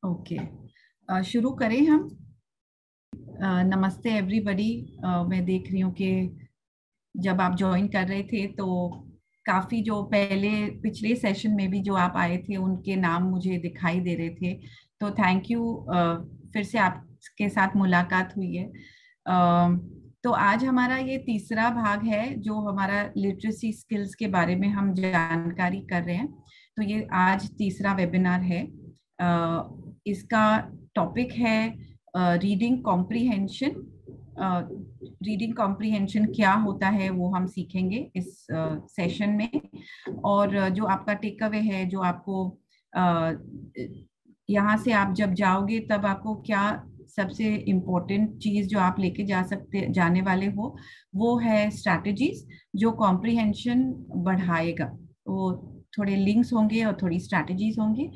Okay, शुरू करें हम। नमस्ते एवरीबॉडी। मैं देख रही हूँ कि जब आप ज्वाइन कर रहे थे तो काफी जो पहले पिछले सेशन में भी जो आप आए थे उनके नाम मुझे दिखाई दे रहे थे, तो थैंक यू। फिर से आपके साथ मुलाकात हुई है। तो आज हमारा ये तीसरा भाग है जो हमारा लिटरेसी स्किल्स के बारे में हम जानकारी कर रहे हैं। तो ये आज तीसरा वेबिनार है। इसका टॉपिक है रीडिंग कॉम्प्रिहेंशन। रीडिंग कॉम्प्रिहेंशन क्या होता है वो हम सीखेंगे इस सेशन में। और जो आपका टेक अवे है, जो आपको यहाँ से आप जब जाओगे तब आपको क्या सबसे इम्पोर्टेंट चीज जो आप लेके जाने वाले हो, वो है स्ट्रैटेजीज जो कॉम्प्रिहेंशन बढ़ाएगा। वो थोड़े लिंक्स होंगे और थोड़ी स्ट्रैटेजीज होंगी।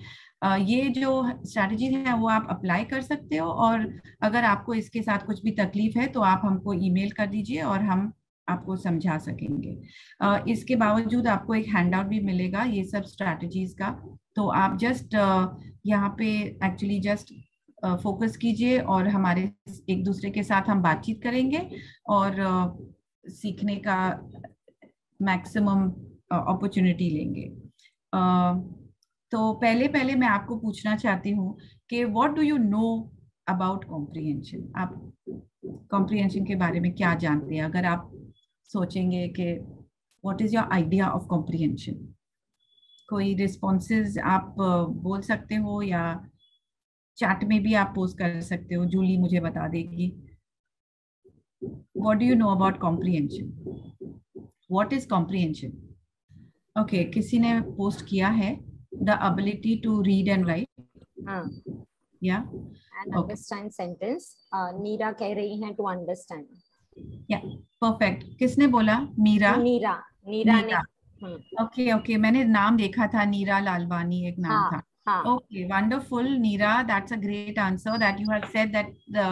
ये जो स्ट्रैटेजीज है वो आप अप्लाई कर सकते हो, और अगर आपको इसके साथ कुछ भी तकलीफ है तो आप हमको ईमेल कर दीजिए और हम आपको समझा सकेंगे। इसके बावजूद आपको एक हैंडआउट भी मिलेगा ये सब स्ट्रैटेजीज का। तो आप जस्ट यहाँ पे एक्चुअली जस्ट फोकस कीजिए और हमारे एक दूसरे के साथ हम बातचीत करेंगे और सीखने का मैक्सिमम अपॉर्चुनिटी लेंगे। तो पहले पहले मैं आपको पूछना चाहती हूँ कि what do you know about comprehension. आप कॉम्प्रिहेंशन के बारे में क्या जानते हैं? अगर आप सोचेंगे कि what is your idea of comprehension, कोई रिस्पॉन्सेज आप बोल सकते हो या चैट में भी आप पोस्ट कर सकते हो। जूली मुझे बता देगी। What do you know about comprehension? What is comprehension? Okay, किसी ने पोस्ट किया है the ability to read and write या and understand sentence. नीरा कह रही हैं to understand. या परफेक्ट। किसने बोला? मीरा। नीरा ने। ओके ओके, मैंने नाम देखा था, नीरा लालवानी एक नाम था। Okay, wonderful, Neera. That's a great answer that you have said that the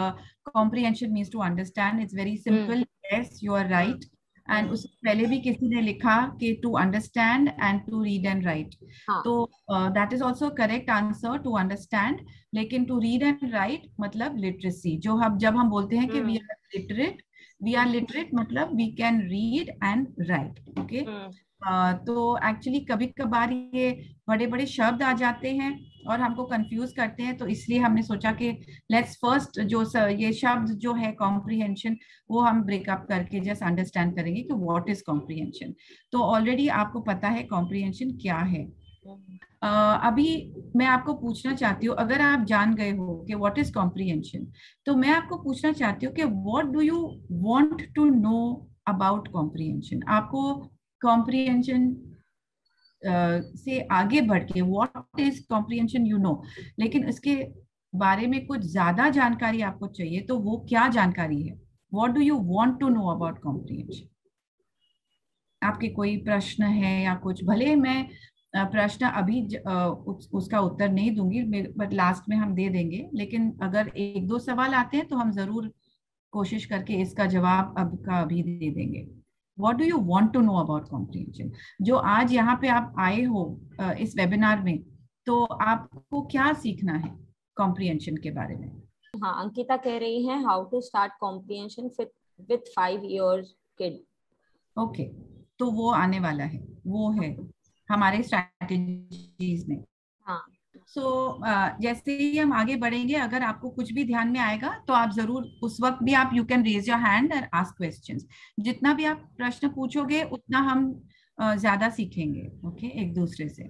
comprehension means to understand. It's very simple. Yes, you are right. And उससे पहले भी किसी ने लिखा कि to understand and to read and write. तो that is also correct answer, to understand. लेकिन to read and write मतलब literacy। जो हम जब हम बोलते हैं कि we are literate मतलब we can read and write. Okay. तो एक्चुअली कभी कभार ये बड़े बड़े शब्द आ जाते हैं और हमको कंफ्यूज करते हैं, तो इसलिए हमने सोचा कि लेट्स फर्स्ट जो ये शब्द जो है कॉम्प्रिहेंशन, वो हम ब्रेकअप करके जस्ट अंडरस्टैंड करेंगे कि व्हाट इज कॉम्प्रिहेंशन। तो ऑलरेडी आपको पता है कॉम्प्रिहेंशन क्या है। अभी मैं आपको पूछना चाहती हूँ, अगर आप जान गए हो कि व्हाट इज कॉम्प्रिहेंशन, तो मैं आपको पूछना चाहती हूँ कि what do you want to know about comprehension. आपको कॉम्प्रिहेंशन से आगे बढ़ के what is comprehension you know, लेकिन इसके बारे में कुछ ज्यादा जानकारी आपको चाहिए, तो वो क्या जानकारी है? What do you want to know about comprehension? आपके कोई प्रश्न है या कुछ? भले मैं प्रश्न अभी उसका उत्तर नहीं दूंगी, बट लास्ट में हम दे देंगे, लेकिन अगर एक दो सवाल आते हैं तो हम जरूर कोशिश करके इसका जवाब अब का अभी दे देंगे। What do you want to know about comprehension? जो आज यहाँ पे आप आए हो इस वेबिनार में, तो आपको क्या सीखना है कॉम्प्रिहेंशन के बारे में? हाँ, अंकिता कह रही हैं how to start comprehension with 5 years kid. Okay, तो वो आने वाला है, वो है हमारे स्ट्रैटेजीज में। हाँ। सो जैसे ही हम आगे बढ़ेंगे, अगर आपको कुछ भी ध्यान में आएगा तो आप जरूर उस वक्त भी आप you can raise your hand and ask questions. जितना भी आप प्रश्न पूछोगे उतना हम ज्यादा सीखेंगे, ओके, एक दूसरे से।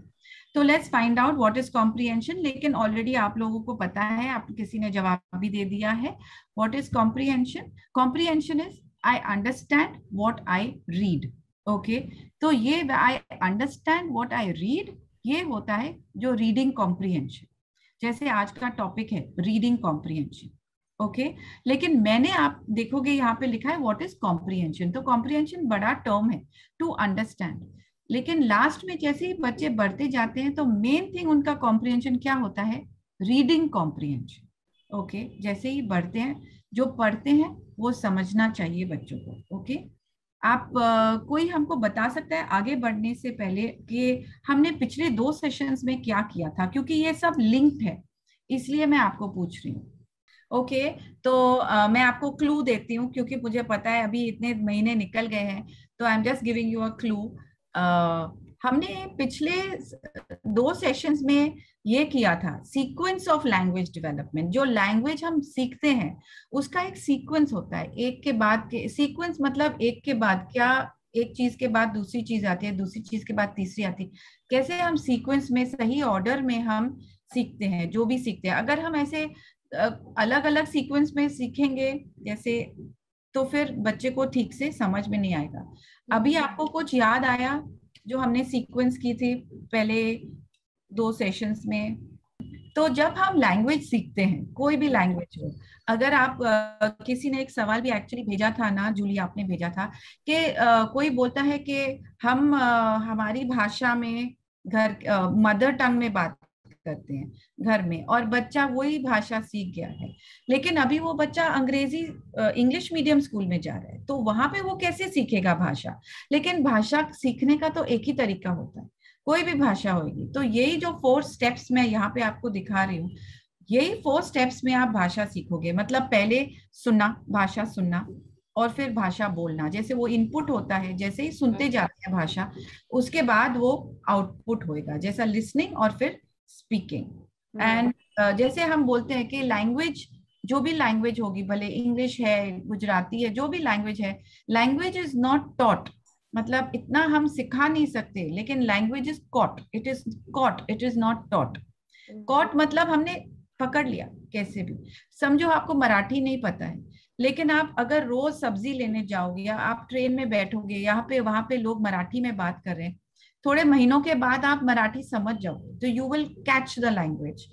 तो let's find out what is comprehension. लेकिन ऑलरेडी आप लोगों को पता है, आप किसी ने जवाब भी दे दिया है। What is comprehension? Comprehension is I understand what I read. Okay, तो ये I understand what I read, ये होता है जो रीडिंग कॉम्प्रिहेंशन। जैसे आज का टॉपिक है रीडिंग कॉम्प्रिहेंशन, ओके। लेकिन मैंने, आप देखोगे यहाँ पे लिखा है व्हाट इज कॉम्प्रिहेंशन। तो कॉम्प्रिहेंशन बड़ा टर्म है, टू अंडरस्टैंड। लेकिन लास्ट में जैसे ही बच्चे बढ़ते जाते हैं तो मेन थिंग उनका कॉम्प्रिहेंशन क्या होता है? Reading comprehension, okay. जैसे ही बढ़ते हैं, जो पढ़ते हैं वो समझना चाहिए बच्चों को, ओके। आप कोई हमको बता सकता है आगे बढ़ने से पहले कि हमने पिछले 2 सेशंस में क्या किया था? क्योंकि ये सब लिंक्ड है, इसलिए मैं आपको पूछ रही हूँ। ओके, तो मैं आपको क्लू देती हूँ, क्योंकि मुझे पता है अभी इतने महीने निकल गए हैं, तो I am just giving you a clue. हमने पिछले 2 सेशंस में ये किया था, सीक्वेंस ऑफ लैंग्वेज डेवलपमेंट। जो लैंग्वेज हम सीखते हैं उसका एक सीक्वेंस होता है, एक के बाद के सीक्वेंस, मतलब एक के बाद क्या, एक चीज के बाद दूसरी चीज आती है, दूसरी चीज के बाद तीसरी आती है। कैसे हम सीक्वेंस में सही ऑर्डर में हम सीखते हैं, जो भी सीखते हैं। अगर हम ऐसे अलग अलग सीक्वेंस में सीखेंगे जैसे, तो फिर बच्चे को ठीक से समझ में नहीं आएगा। अभी आपको कुछ याद आया जो हमने सीक्वेंस की थी पहले 2 सेशंस में? तो जब हम लैंग्वेज सीखते हैं, कोई भी लैंग्वेज हो, अगर आप किसी ने एक सवाल भी एक्चुअली भेजा था ना जूली, आपने भेजा था कि कोई बोलता है कि हम हमारी भाषा में घर मदर टंग में बात करते हैं घर में, और बच्चा वही भाषा सीख गया है, लेकिन अभी वो बच्चा अंग्रेजी इंग्लिश मीडियम स्कूल में जा रहा है, तो वहां पे वो कैसे सीखेगा भाषा? लेकिन भाषा सीखने का तो एक ही तरीका होता है, कोई भी भाषा होगी। तो यही जो 4 स्टेप्स मैं यहाँ पे आपको दिखा रही हूँ, यही 4 स्टेप्स में आप भाषा सीखोगे। मतलब पहले सुनना, भाषा सुनना, और फिर भाषा बोलना। जैसे वो इनपुट होता है, जैसे ही सुनते जाते हैं भाषा, उसके बाद वो आउटपुट होएगा, जैसा लिसनिंग और फिर स्पीकिंग। एंड जैसे हम बोलते हैं कि लैंग्वेज, जो भी लैंग्वेज होगी, भले इंग्लिश है, गुजराती है, जो भी लैंग्वेज है, लैंग्वेज इज नॉट टॉट। मतलब इतना हम सिखा नहीं सकते, लेकिन language is caught, it is caught, it is not taught. Caught मतलब हमने पकड़ लिया कैसे भी। समझो आपको मराठी नहीं पता है, लेकिन आप अगर रोज सब्जी लेने जाओगे या आप ट्रेन में बैठोगे, यहाँ पे वहां पे लोग मराठी में बात कर रहे हैं, थोड़े महीनों के बाद आप मराठी समझ जाओगे, तो you will catch the language.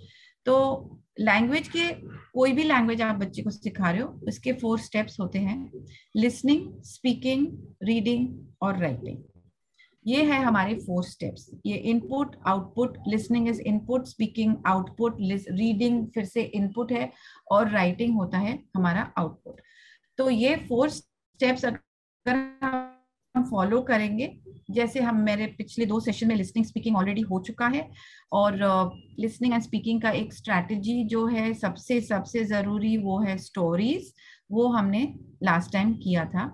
तो लैंग्वेज के, कोई भी लैंग्वेज आप बच्चे को सिखा रहे हो, इसके 4 स्टेप्स होते हैं, लिसनिंग, स्पीकिंग, रीडिंग और राइटिंग। ये है हमारे 4 स्टेप्स। ये input output, listening is input, speaking output, reading फिर से इनपुट है, और राइटिंग होता है हमारा आउटपुट। तो ये 4 स्टेप्स अगर हम फॉलो करेंगे, जैसे हम, मेरे पिछले 2 सेशन में लिसनिंग स्पीकिंग ऑलरेडी हो चुका है, और लिसनिंग एंड स्पीकिंग का एक स्ट्रैटेजी जो है सबसे सबसे जरूरी, वो है स्टोरीज। वो हमने लास्ट टाइम किया था।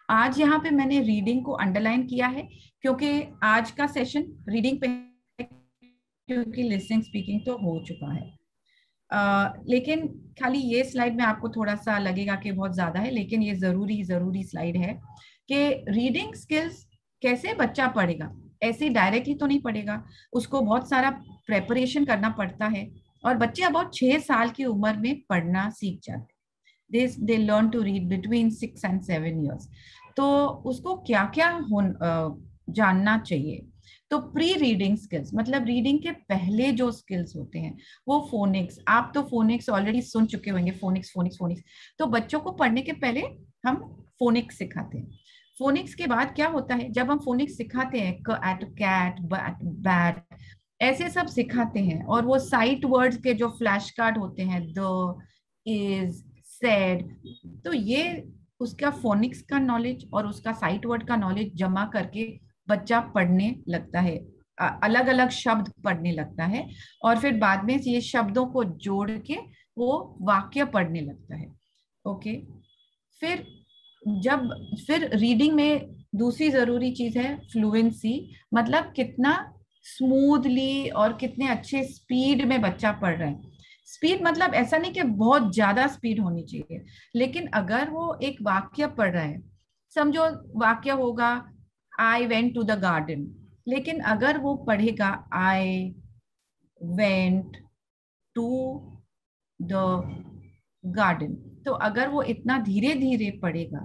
आज यहाँ पे मैंने रीडिंग को अंडरलाइन किया है, क्योंकि आज का सेशन रीडिंग पे, क्योंकि लिसनिंग स्पीकिंग तो हो चुका है। लेकिन खाली ये स्लाइड में आपको थोड़ा सा लगेगा कि बहुत ज्यादा है, लेकिन ये जरूरी स्लाइड है कि रीडिंग स्किल्स कैसे बच्चा पढ़ेगा। ऐसे डायरेक्टली तो नहीं पढ़ेगा, उसको बहुत सारा प्रेपरेशन करना पड़ता है, और बच्चे about 6 साल की उम्र में पढ़ना सीख जाते हैं। they learn to read between 6 and 7 years। तो उसको क्या क्या जानना चाहिए? तो प्री रीडिंग स्किल्स, मतलब रीडिंग के पहले जो स्किल्स होते हैं, वो फोनिक्स। आप तो फोनिक्स ऑलरेडी सुन चुके होंगे, फोनिक्स फोनिक्स फोनिक्स। तो बच्चों को पढ़ने के पहले हम फोनिक्स सिखाते हैं। फोनिक्स के बाद क्या होता है, जब हम फोनिक्स सिखाते हैं, एट कैट, बैट, ऐसे सब सिखाते हैं, और वो साइट वर्ड्स के जो फ्लैश कार्ड होते हैं, द, इज, सेड, तो ये उसका फोनिक्स का नॉलेज और उसका साइट वर्ड का नॉलेज जमा करके बच्चा पढ़ने लगता है, अलग अलग शब्द पढ़ने लगता है, और फिर बाद में ये शब्दों को जोड़ के वो वाक्य पढ़ने लगता है। ओके, फिर रीडिंग में दूसरी जरूरी चीज है फ्लुएंसी, मतलब कितना स्मूथली और कितने अच्छे स्पीड में बच्चा पढ़ रहा है। स्पीड मतलब ऐसा नहीं कि बहुत ज्यादा स्पीड होनी चाहिए, लेकिन अगर वो एक वाक्य पढ़ रहा है, समझो वाक्य होगा I went to the garden, लेकिन अगर वो पढ़ेगा I went to the garden, तो अगर वो इतना धीरे धीरे पढ़ेगा,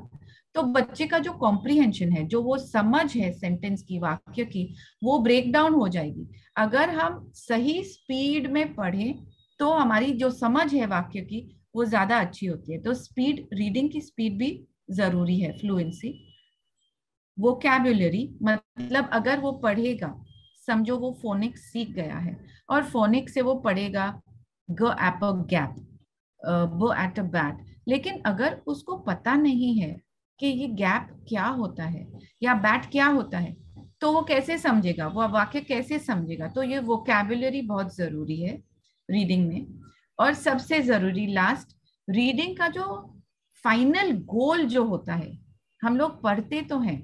तो बच्चे का जो कॉम्प्रिहेंशन है, जो वो समझ है सेंटेंस की, वाक्य की, वो ब्रेक डाउन हो जाएगी। अगर हम सही स्पीड में पढ़ें तो हमारी जो समझ है वाक्य की, वो ज्यादा अच्छी होती है। तो स्पीड, रीडिंग की स्पीड भी जरूरी है, फ्लुएंसी। वोकैबुलरी, मतलब अगर वो पढ़ेगा, समझो वो फोनिक्स सीख गया है, और फोनिक्स से वो पढ़ेगा ग एप अ गैप, ब एट अ बैट, लेकिन अगर उसको पता नहीं है कि ये गैप क्या होता है या बैट क्या होता है, तो वो कैसे समझेगा, वो वाक्य कैसे समझेगा? तो ये वोकैबुलरी बहुत जरूरी है रीडिंग में। और सबसे जरूरी लास्ट, रीडिंग का जो फाइनल गोल जो होता है, हम लोग पढ़ते तो हैं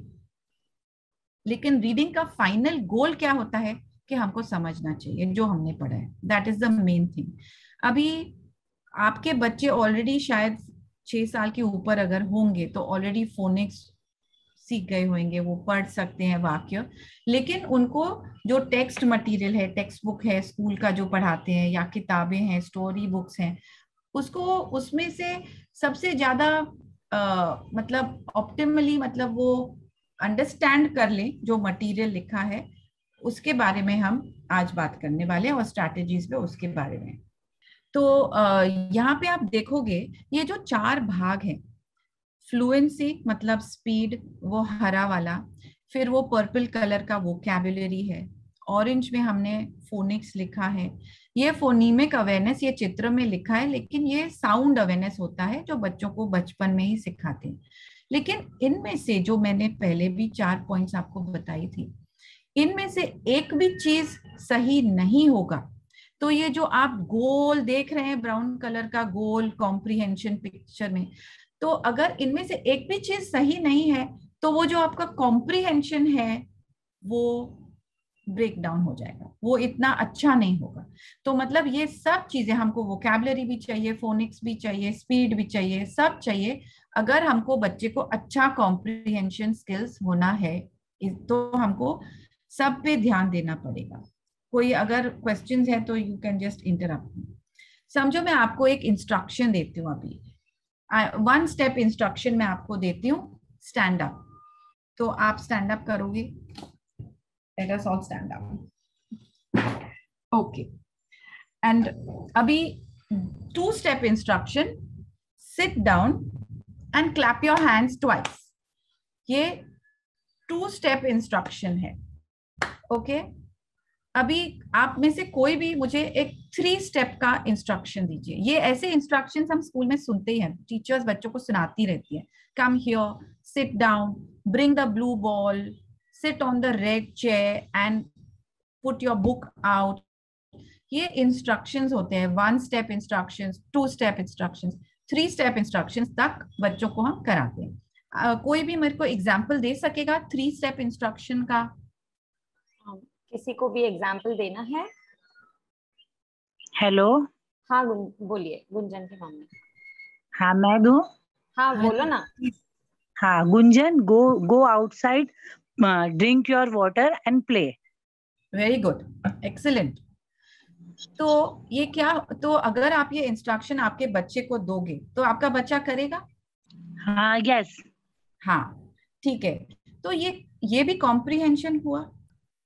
लेकिन रीडिंग का फाइनल गोल क्या होता है कि हमको समझना चाहिए जो हमने पढ़ा है, that is the main thing. अभी आपके बच्चे ऑलरेडी शायद 6 साल के ऊपर अगर होंगे तो ऑलरेडी फोनिक्स सीख गए होंगे, वो पढ़ सकते हैं वाक्य, लेकिन उनको जो टेक्स्ट मटेरियल है, टेक्स्ट बुक है स्कूल का जो पढ़ाते हैं या किताबें हैं, स्टोरी बुक्स हैं, उसको उसमें से सबसे ज्यादा मतलब ऑप्टिमली मतलब वो अंडरस्टैंड कर लें जो मटेरियल लिखा है, उसके बारे में हम आज बात करने वाले हैं और स्ट्रैटेजीज पे उसके बारे में। तो यहाँ पे आप देखोगे ये जो 4 भाग हैं, फ्लुएंसी मतलब स्पीड, वो हरा वाला, फिर वो पर्पल कलर का वोकैबुलरी है, ऑरेंज में हमने फोनिक्स लिखा है, ये फोनीमिक अवेयरनेस, ये चित्र में लिखा है लेकिन ये साउंड अवेयरनेस होता है जो बच्चों को बचपन में ही सिखाते हैं। लेकिन इनमें से जो मैंने पहले भी 4 पॉइंट्स आपको बताई थी, इनमें से एक भी चीज सही नहीं होगा तो ये जो आप गोल देख रहे हैं ब्राउन कलर का गोल कॉम्प्रिहेंशन पिक्चर में, तो अगर इनमें से एक भी चीज सही नहीं है तो वो जो आपका कॉम्प्रिहेंशन है वो ब्रेक डाउन हो जाएगा, वो इतना अच्छा नहीं होगा। तो मतलब ये सब चीजें हमको, वोकैबुलरी भी चाहिए, फोनिक्स भी चाहिए, स्पीड भी चाहिए, सब चाहिए अगर हमको बच्चे को अच्छा कॉम्प्रिहेंशन स्किल्स होना है, तो हमको सब पे ध्यान देना पड़ेगा। कोई अगर क्वेश्चंस है तो यू कैन जस्ट इंटरप्ट। समझो मैं आपको एक इंस्ट्रक्शन देती हूँ अभी, 1 स्टेप इंस्ट्रक्शन मैं आपको देती हूँ, स्टैंड अप। तो आप स्टैंड अप करोगे, let us all stand up, okay. And अभी 2 step instruction, sit down and clap your hands twice, ये 2 स्टेप इंस्ट्रक्शन है, ओके। अभी आप में से कोई भी मुझे एक 3 स्टेप का इंस्ट्रक्शन दीजिए। ये ऐसे इंस्ट्रक्शंस हम स्कूल में सुनते ही हैं, टीचर्स बच्चों को सुनाती रहती है, come here, sit down, bring the blue ball, sit on the red chair and put your book out. ये इंस्ट्रक्शंस होते हैं, 1 step instructions, 2 step instructions, 3 step instructions तक बच्चों को हम कराते हैं। कोई भी मेरे को एग्जाम्पल दे सकेगा 3 स्टेप इंस्ट्रक्शन का? किसी को भी एग्जाम्पल देना है? हेलो, हाँ बोलिए, गुंजन के मामले। हाँ मैं दूं? हाँ बोलो ना। हाँ Gunjan, go outside, drink your water and play. Very good, excellent. तो ये क्या, तो अगर आप ये इंस्ट्रक्शन आपके बच्चे को दोगे तो आपका बच्चा करेगा? हाँ, यस। हाँ, ठीक है। तो ये भी कॉम्प्रिहेंशन हुआ।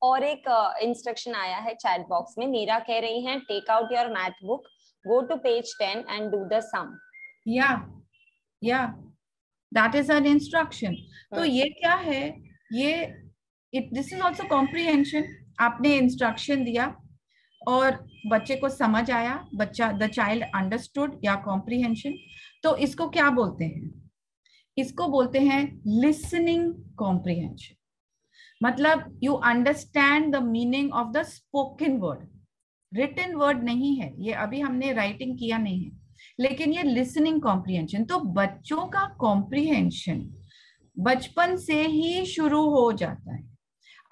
और एक इंस्ट्रक्शन आया है चैट बॉक्स में, मीरा कह रही हैं take out your math book, go to page 10 and do the sum. या दैट इज एन इंस्ट्रक्शन। तो ये क्या है, ये दिस इज आल्सो कॉम्प्रिहेंशन। आपने इंस्ट्रक्शन दिया और बच्चे को समझ आया, बच्चा, द चाइल्ड अंडरस्टूड या कॉम्प्रिहेंशन। तो इसको क्या बोलते हैं? इसको बोलते हैं लिसनिंग कॉम्प्रिहेंशन। मतलब you understand the meaning of the spoken word, written word नहीं है ये, अभी हमने राइटिंग किया नहीं है, लेकिन ये लिसनिंग कॉम्प्रिहेंशन। तो बच्चों का कॉम्प्रिहेंशन बचपन से ही शुरू हो जाता है।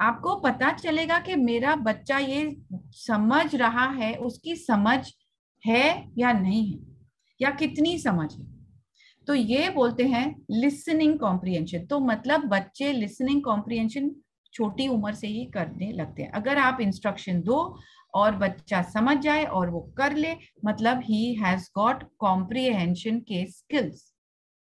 आपको पता चलेगा कि मेरा बच्चा ये समझ रहा है, उसकी समझ है या नहीं है, या कितनी समझ है। तो ये बोलते हैं लिसनिंग कॉम्प्रिहेंशन। तो मतलब बच्चे लिसनिंग कॉम्प्रिहेंशन छोटी उम्र से ही करने लगते हैं। अगर आप इंस्ट्रक्शन दो और बच्चा समझ जाए और वो कर ले, मतलब ही हैज गॉट कॉम्प्रिहेंशन के स्किल्स,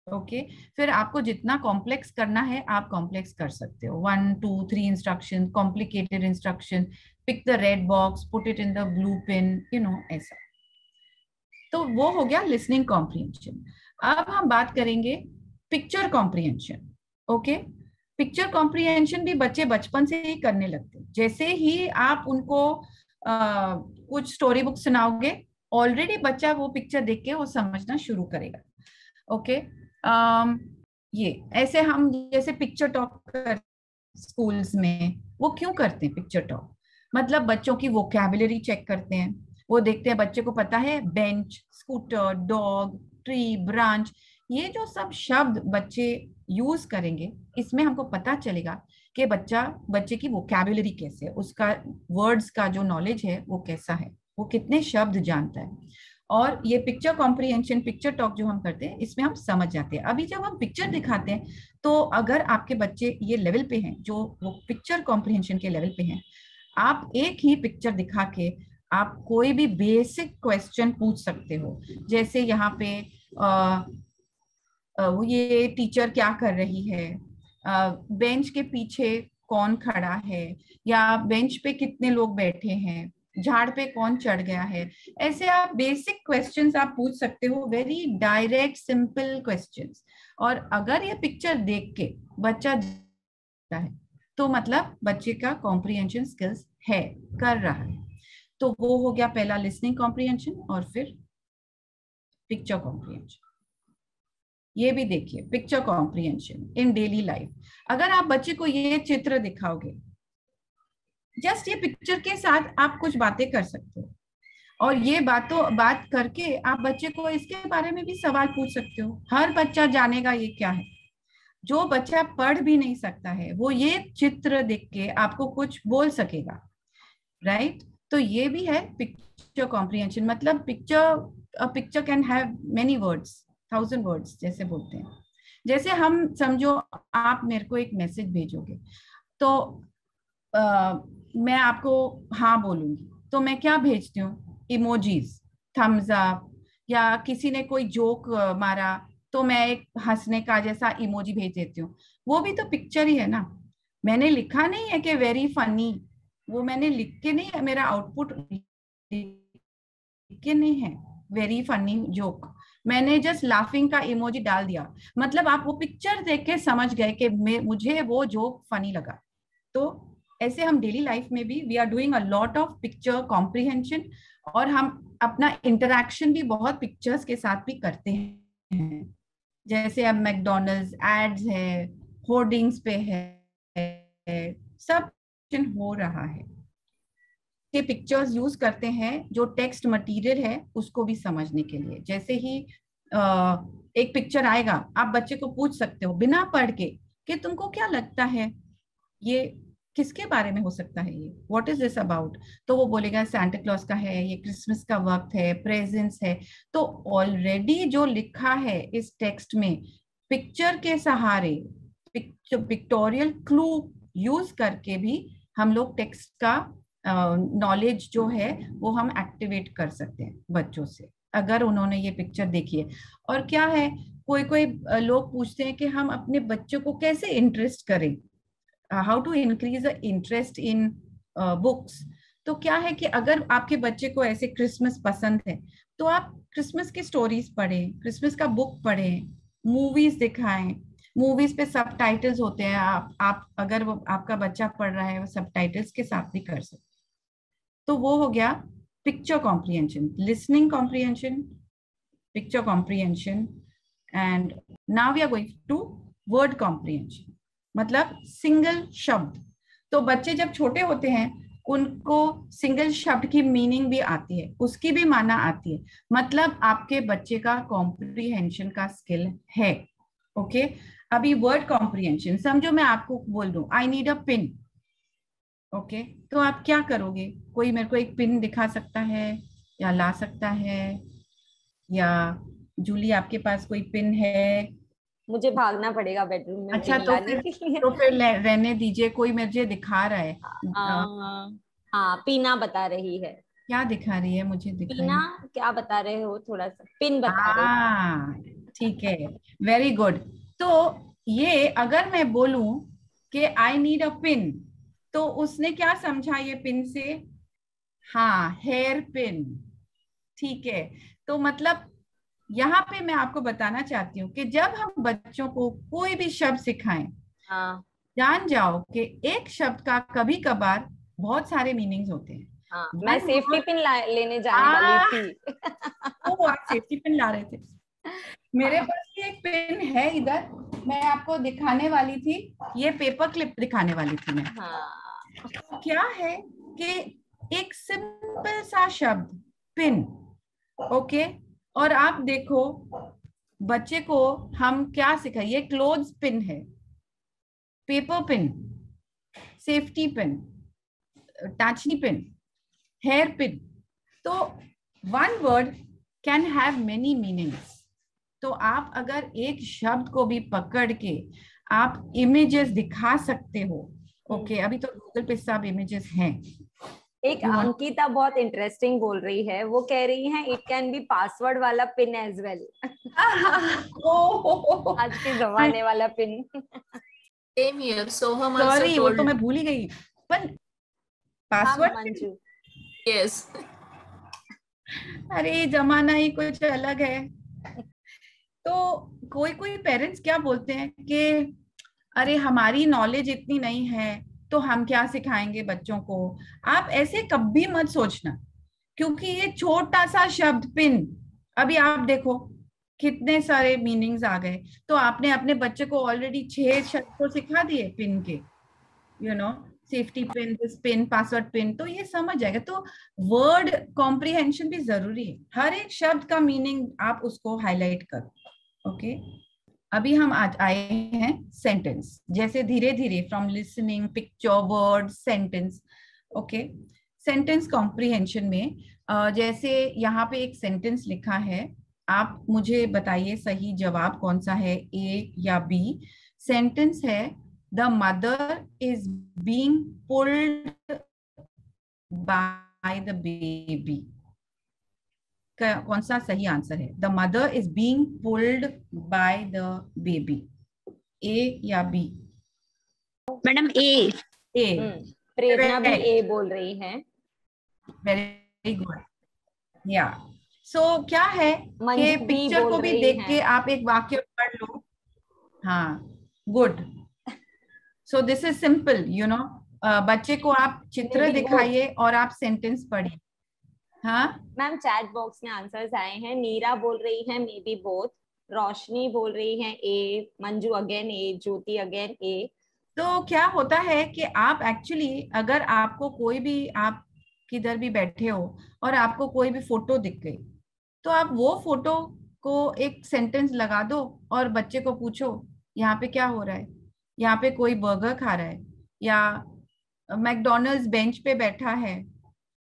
ओके। फिर आपको जितना कॉम्प्लेक्स करना है आप कॉम्प्लेक्स कर सकते हो, 1 2 3 instruction, complicated instruction, pick the red box, put it in the blue pen, ऐसा। तो वो हो गया लिसनिंग कॉम्प्रिहेंशन। अब हम बात करेंगे picture comprehension, okay. Picture comprehension भी बच्चे बचपन से ही करने लगते हैं। जैसे ही आप उनको कुछ स्टोरी बुक सुनाओगे, ऑलरेडी बच्चा वो पिक्चर देख के वो समझना शुरू करेगा, ओके। ये ऐसे हम जैसे पिक्चर टॉक कर स्कूल्स में, वो क्यों करते हैं पिक्चर टॉक? मतलब बच्चों की वोकैबुलरी चेक करते हैं, वो देखते हैं, बच्चे को पता है bench, scooter, dog, tree, branch, ये जो सब शब्द बच्चे यूज करेंगे, इसमें हमको पता चलेगा कि बच्चे की वोकैबुलरी कैसे है, उसका वर्ड्स का जो नॉलेज है वो कैसा है, वो कितने शब्द जानता है। और ये पिक्चर कॉम्प्रिहेंशन, पिक्चर टॉक जो हम करते हैं, इसमें हम समझ जाते हैं। अभी जब हम पिक्चर दिखाते हैं, तो अगर आपके बच्चे ये लेवल पे हैं, जो वो पिक्चर कॉम्प्रिहेंशन के लेवल पे हैं, आप एक ही पिक्चर दिखा के आप कोई भी बेसिक क्वेश्चन पूछ सकते हो। जैसे यहाँ पे ये टीचर क्या कर रही है, बेंच के पीछे कौन खड़ा है, या बेंच पे कितने लोग बैठे हैं, झाड़ पे कौन चढ़ गया है। ऐसे आप बेसिक क्वेश्चंस आप पूछ सकते हो, वेरी डायरेक्ट सिंपल क्वेश्चंस। और अगर ये पिक्चर देख के बच्चा है, तो मतलब बच्चे का कॉम्प्रिहेंशन स्किल्स है, कर रहा है। तो वो हो गया पहला, लिसनिंग कॉम्प्रिहेंशन, और फिर पिक्चर कॉम्प्रिहेंशन। ये भी देखिए, पिक्चर कॉम्प्रिहेंशन इन डेली लाइफ। अगर आप बच्चे को ये चित्र दिखाओगे, जस्ट ये पिक्चर के साथ आप कुछ बातें कर सकते हो, और ये बात करके आप बच्चे को इसके बारे में भी सवाल पूछ सकते हो। हर बच्चा जानेगा ये क्या है। जो बच्चा पढ़ भी नहीं सकता है, वो ये चित्र देख के आपको कुछ बोल सकेगा, राइट? तो ये भी है पिक्चर कॉम्प्रिहेंशन। मतलब picture can have many words, 1000 words जैसे बोलते हैं। जैसे हम समझो आप मेरे को एक मैसेज भेजोगे, तो मैं आपको हाँ बोलूंगी, तो मैं क्या भेजती हूँ? इमोजीज, थम्स अप, या किसी ने कोई जोक मारा तो मैं एक हंसने का जैसा इमोजी भेज देती हूँ। वो भी तो पिक्चर ही है ना। मैंने लिखा नहीं है कि वेरी फनी, वो मैंने लिख के नहीं है, मेरा आउटपुट के नहीं है वेरी फनी जोक, मैंने जस्ट लाफिंग का इमोजी डाल दिया। मतलब आप वो पिक्चर देख के समझ गए कि मुझे वो जोक फनी लगा। तो ऐसे हम डेली लाइफ में भी we are doing a lot of picture comprehension, और हम अपना इंटरेक्शन भी बहुत पिक्चर्स के साथ भी करते हैं। जैसे अब मैकडोनल्ड्स एड्स है, होर्डिंग्स पे है, सब हो रहा है के पिक्चर्स यूज करते हैं, जो टेक्स्ट मटेरियल है उसको भी समझने के लिए। जैसे ही एक पिक्चर आएगा, आप बच्चे को पूछ सकते हो बिना पढ़ के कि तुमको क्या लगता है ये किसके बारे में हो सकता है, ये व्हाट इज दिस अबाउट। तो वो बोलेगा सांता क्लॉज का है, ये क्रिसमस का वक्त है, प्रेजेंट्स है। तो ऑलरेडी जो लिखा है इस टेक्स्ट में, पिक्चर के सहारे, पिक्टोरियल क्लू यूज करके भी हम लोग टेक्स्ट का नॉलेज जो है वो हम एक्टिवेट कर सकते हैं बच्चों से, अगर उन्होंने ये पिक्चर देखी है। और क्या है, कोई कोई लोग पूछते हैं कि हम अपने बच्चों को कैसे इंटरेस्ट करें, how to increase the interest in books. तो क्या है कि अगर आपके बच्चे को ऐसे क्रिसमस पसंद है, तो आप क्रिसमस की स्टोरीज पढ़ें, क्रिसमस का बुक पढ़ें, मूवीज दिखाएं। मूवीज पे सबटाइटल्स होते हैं, आप अगर वो आपका बच्चा पढ़ रहा है, वो सबटाइटल्स के साथ भी कर सकते। तो वो हो गया picture comprehension, listening comprehension, picture comprehension. And now we are going to word comprehension, मतलब सिंगल शब्द। तो बच्चे जब छोटे होते हैं, उनको सिंगल शब्द की मीनिंग भी आती है, उसकी भी माना आती है। मतलब आपके बच्चे का कॉम्प्रिहेंशन का स्किल है। ओके, अभी वर्ड कॉम्प्रिहेंशन समझो, मैं आपको बोल दूं I need a pin. Okay, तो आप क्या करोगे? कोई मेरे को एक पिन दिखा सकता है या ला सकता है? या जूली आपके पास कोई पिन है? मुझे भागना पड़ेगा बेडरूम में अच्छा, पिन लाने के लिए। तो फिर रहने दीजिए, कोई मुझे दिखा रहा है। हाँ, पीना बता रही है। क्या दिखा रही है? मुझे दिखाई। पीना क्या बता रहे हो? थोड़ा सा पिन बता रहे हो। हाँ, ठीक है, वेरी गुड। तो ये अगर मैं बोलूं कि आई नीड अ पिन, तो उसने क्या समझा ये पिन से? हाँ, हेयर पिन। ठीक है। तो मतलब यहाँ पे मैं आपको बताना चाहती हूँ कि जब हम बच्चों को कोई भी शब्द सिखाएं, हाँ जान जाओ कि एक शब्द का कभी कभार बहुत सारे मीनिंग्स होते हैं। हाँ, मैं सेफ्टी पिन लेने जाने वाली थी। ओ, आप सेफ्टी पिन ला रहे थे? मेरे पास भी एक पेन है इधर, मैं आपको दिखाने वाली थी, ये पेपर क्लिप दिखाने वाली थी मैं। तो क्या है कि एक सिंपल सा शब्द पिन, ओके। और आप देखो बच्चे को हम क्या सिखाइए, क्लोथ्स पिन है, पेपर पिन, सेफ्टी पिन, टाचनी पिन, हेयर पिन। तो one word can have many meanings. तो आप अगर एक शब्द को भी पकड़ के आप इमेजेस दिखा सकते हो, ओके। अभी तो गूगल पे सब इमेजेस हैं। एक अंकिता बहुत इंटरेस्टिंग बोल रही है, वो कह रही है इट कैन बी पासवर्ड वाला पिन एज वेल। आज के जमाने वाला pin. Same here, Soham sorry वो तो मैं भूल ही गई, पर पासवर्ड मंजू, यस। अरे जमाना ही कुछ अलग है। तो कोई कोई पेरेंट्स क्या बोलते हैं कि अरे हमारी नॉलेज इतनी नहीं है तो हम क्या सिखाएंगे बच्चों को। आप ऐसे कभी मत सोचना, क्योंकि ये छोटा सा शब्द पिन, अभी आप देखो कितने सारे मीनिंग्स आ गए। तो आपने अपने बच्चे को ऑलरेडी 6 शब्द तो सिखा दिए पिन के, you know, safety pin, this pin, password pin, तो ये समझ जाएगा। तो वर्ड कॉम्प्रिहेंशन भी जरूरी है, हर एक शब्द का मीनिंग आप उसको हाईलाइट करो, ओके। अभी हम आज आए हैं सेंटेंस, जैसे धीरे धीरे from listening, picture, word, sentence, okay. Sentence comprehension में जैसे यहाँ पे एक सेंटेंस लिखा है, आप मुझे बताइए सही जवाब कौन सा है, ए या बी। सेंटेंस है the mother is being pulled by the baby. कौन सा सही आंसर है? The mother is being pulled by the baby, A या बी? मैडम ए। प्रेरणा भी ए बोल रही है। वेरी गुड, या सो क्या है कि पिक्चर को भी देख के आप एक वाक्य पढ़ लो। हाँ, good. So this is simple, you know. बच्चे को आप चित्र दिखाइए और आप सेंटेंस पढ़िए। हाँ मैम, चैट बॉक्स में आंसर्स आए हैं। नीरा बोल रही है मे बी बोथ, रोशनी बोल रही है ए, मंजू अगेन ए, ज्योति अगेन ए। तो क्या होता है कि आप एक्चुअली अगर आपको कोई भी, आप किधर भी बैठे हो और आपको कोई भी फोटो दिख गई, तो आप वो फोटो को एक सेंटेंस लगा दो और बच्चे को पूछो यहाँ पे क्या हो रहा है, यहाँ पे कोई बर्गर खा रहा है या मैकडॉनल्ड्स बेंच पे बैठा है,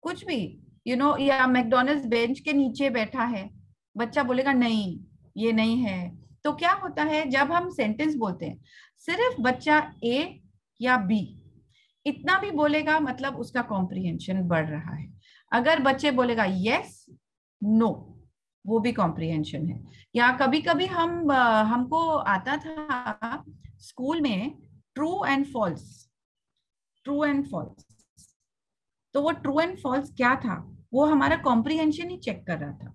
कुछ भी, यू नो, या मैकडॉनल्ड्स बेंच के नीचे बैठा है। बच्चा बोलेगा नहीं ये नहीं है। तो क्या होता है जब हम सेंटेंस बोलते हैं, सिर्फ बच्चा ए या बी इतना भी बोलेगा, मतलब उसका कॉम्प्रिहेंशन बढ़ रहा है। अगर बच्चे बोलेगा यस, नो, वो भी कॉम्प्रिहेंशन है। या कभी कभी हमको आता था स्कूल में true and false, true and false. तो वो ट्रू एंड फॉल्स क्या था, वो हमारा कॉम्प्रिहेंशन ही चेक कर रहा था,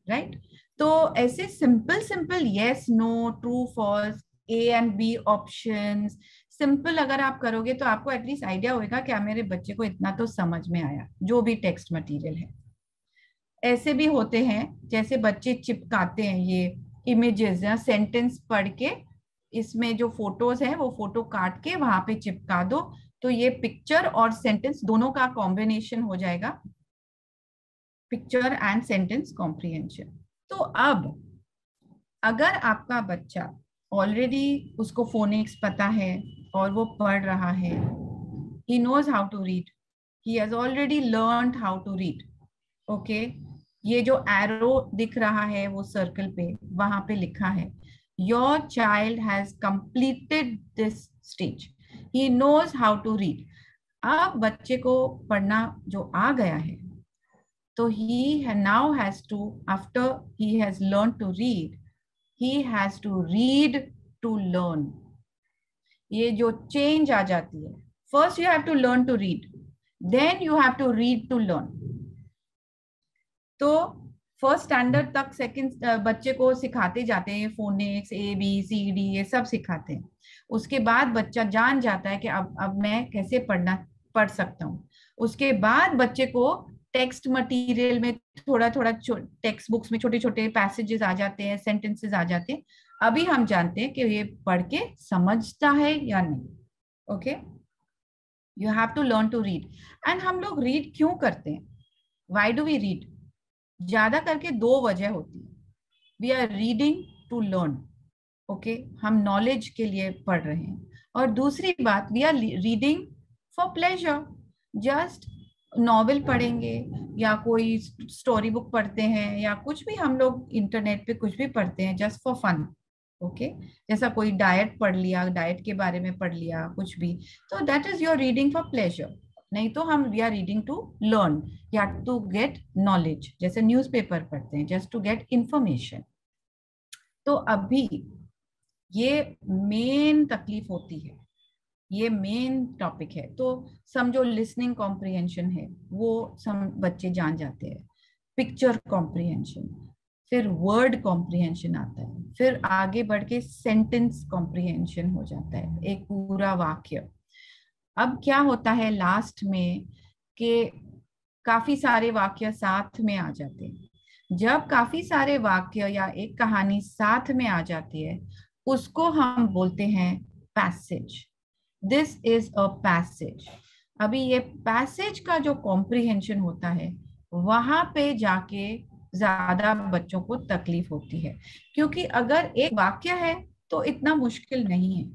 राइट? तो ऐसे simple simple yes, no, true, false, A and B options simple अगर आप करोगे तो आपको एटलीस्ट आइडिया होगा क्या मेरे बच्चे को इतना तो समझ में आया, जो भी टेक्स्ट मटेरियल है। ऐसे भी होते हैं जैसे बच्चे चिपकाते हैं ये इमेजेस या सेंटेंस पढ़ के, इसमें जो फोटोज हैं वो फोटो काट के वहां पे चिपका दो, तो ये पिक्चर और सेंटेंस दोनों का कॉम्बिनेशन हो जाएगा, पिक्चर एंड सेंटेंस कॉम्प्रिहेंशन। तो अब अगर आपका बच्चा ऑलरेडी उसको फोनिक्स पता है और वो पढ़ रहा है, he knows how to read, he has already learned how to read, okay? ये जो एरो दिख रहा है वो सर्कल पे, वहां पे लिखा है your child has completed this stage, he knows how to read। अब बच्चे को पढ़ना जो आ गया है, तो he now has to, after he has learned to read, he has to read to learn। ये जो चेंज आ जाती है, first you have to learn to read, then you have to read to learn. तो first standard तक second बच्चे को सिखाते जाते हैं phonics, A B C D, ये सब सिखाते हैं। उसके बाद बच्चा जान जाता है कि अब मैं कैसे पढ़ सकता हूँ। उसके बाद बच्चे को टेक्स्ट मटेरियल में थोड़ा थोड़ा टेक्स्ट बुक्स में छोटे छोटे पैसेजेस आ जाते हैं, सेंटेंसेस आ जाते हैं। अभी हम जानते हैं कि ये पढ़ के समझता है या नहीं, okay? You have to learn to read. And हम लोग रीड क्यों करते हैं? Why do we read? ज्यादा करके दो वजह होती है. We are reading to learn. Okay, हम नॉलेज के लिए पढ़ रहे हैं. और दूसरी बात, we are reading for pleasure. Just novel पढ़ेंगे या कोई स्टोरी बुक पढ़ते हैं या कुछ भी हम लोग इंटरनेट पे कुछ भी पढ़ते हैं जस्ट फॉर फन. ओके, जैसा कोई डाइट पढ़ लिया, डाइट के बारे में पढ़ लिया कुछ भी, तो that is your reading for pleasure. नहीं तो हम we are reading to learn या टू गेट नॉलेज, जैसे न्यूज़पेपर पढ़ते हैं जस्ट टू गेट इंफॉर्मेशन. तो अभी ये मेन तकलीफ होती है, ये मेन टॉपिक है. तो समझो लिसनिंग कॉम्प्रिहेंशन है, वो बच्चे जान जाते हैं. पिक्चर कॉम्प्रिहेंशन, फिर वर्ड कॉम्प्रिहेंशन आता है, फिर आगे बढ़ के सेंटेंस कॉम्प्रिहेंशन हो जाता है, एक पूरा वाक्य. अब क्या होता है लास्ट में कि काफी सारे वाक्य साथ में आ जाते हैं. जब काफी सारे वाक्य या एक कहानी साथ में आ जाती है, उसको हम बोलते हैं passage. This is a passage. अभी ये पैसेज का जो कॉम्प्रिहेंशन होता है, वहां पे जाके ज्यादा बच्चों को तकलीफ होती है. क्योंकि अगर एक वाक्य है तो इतना मुश्किल नहीं है,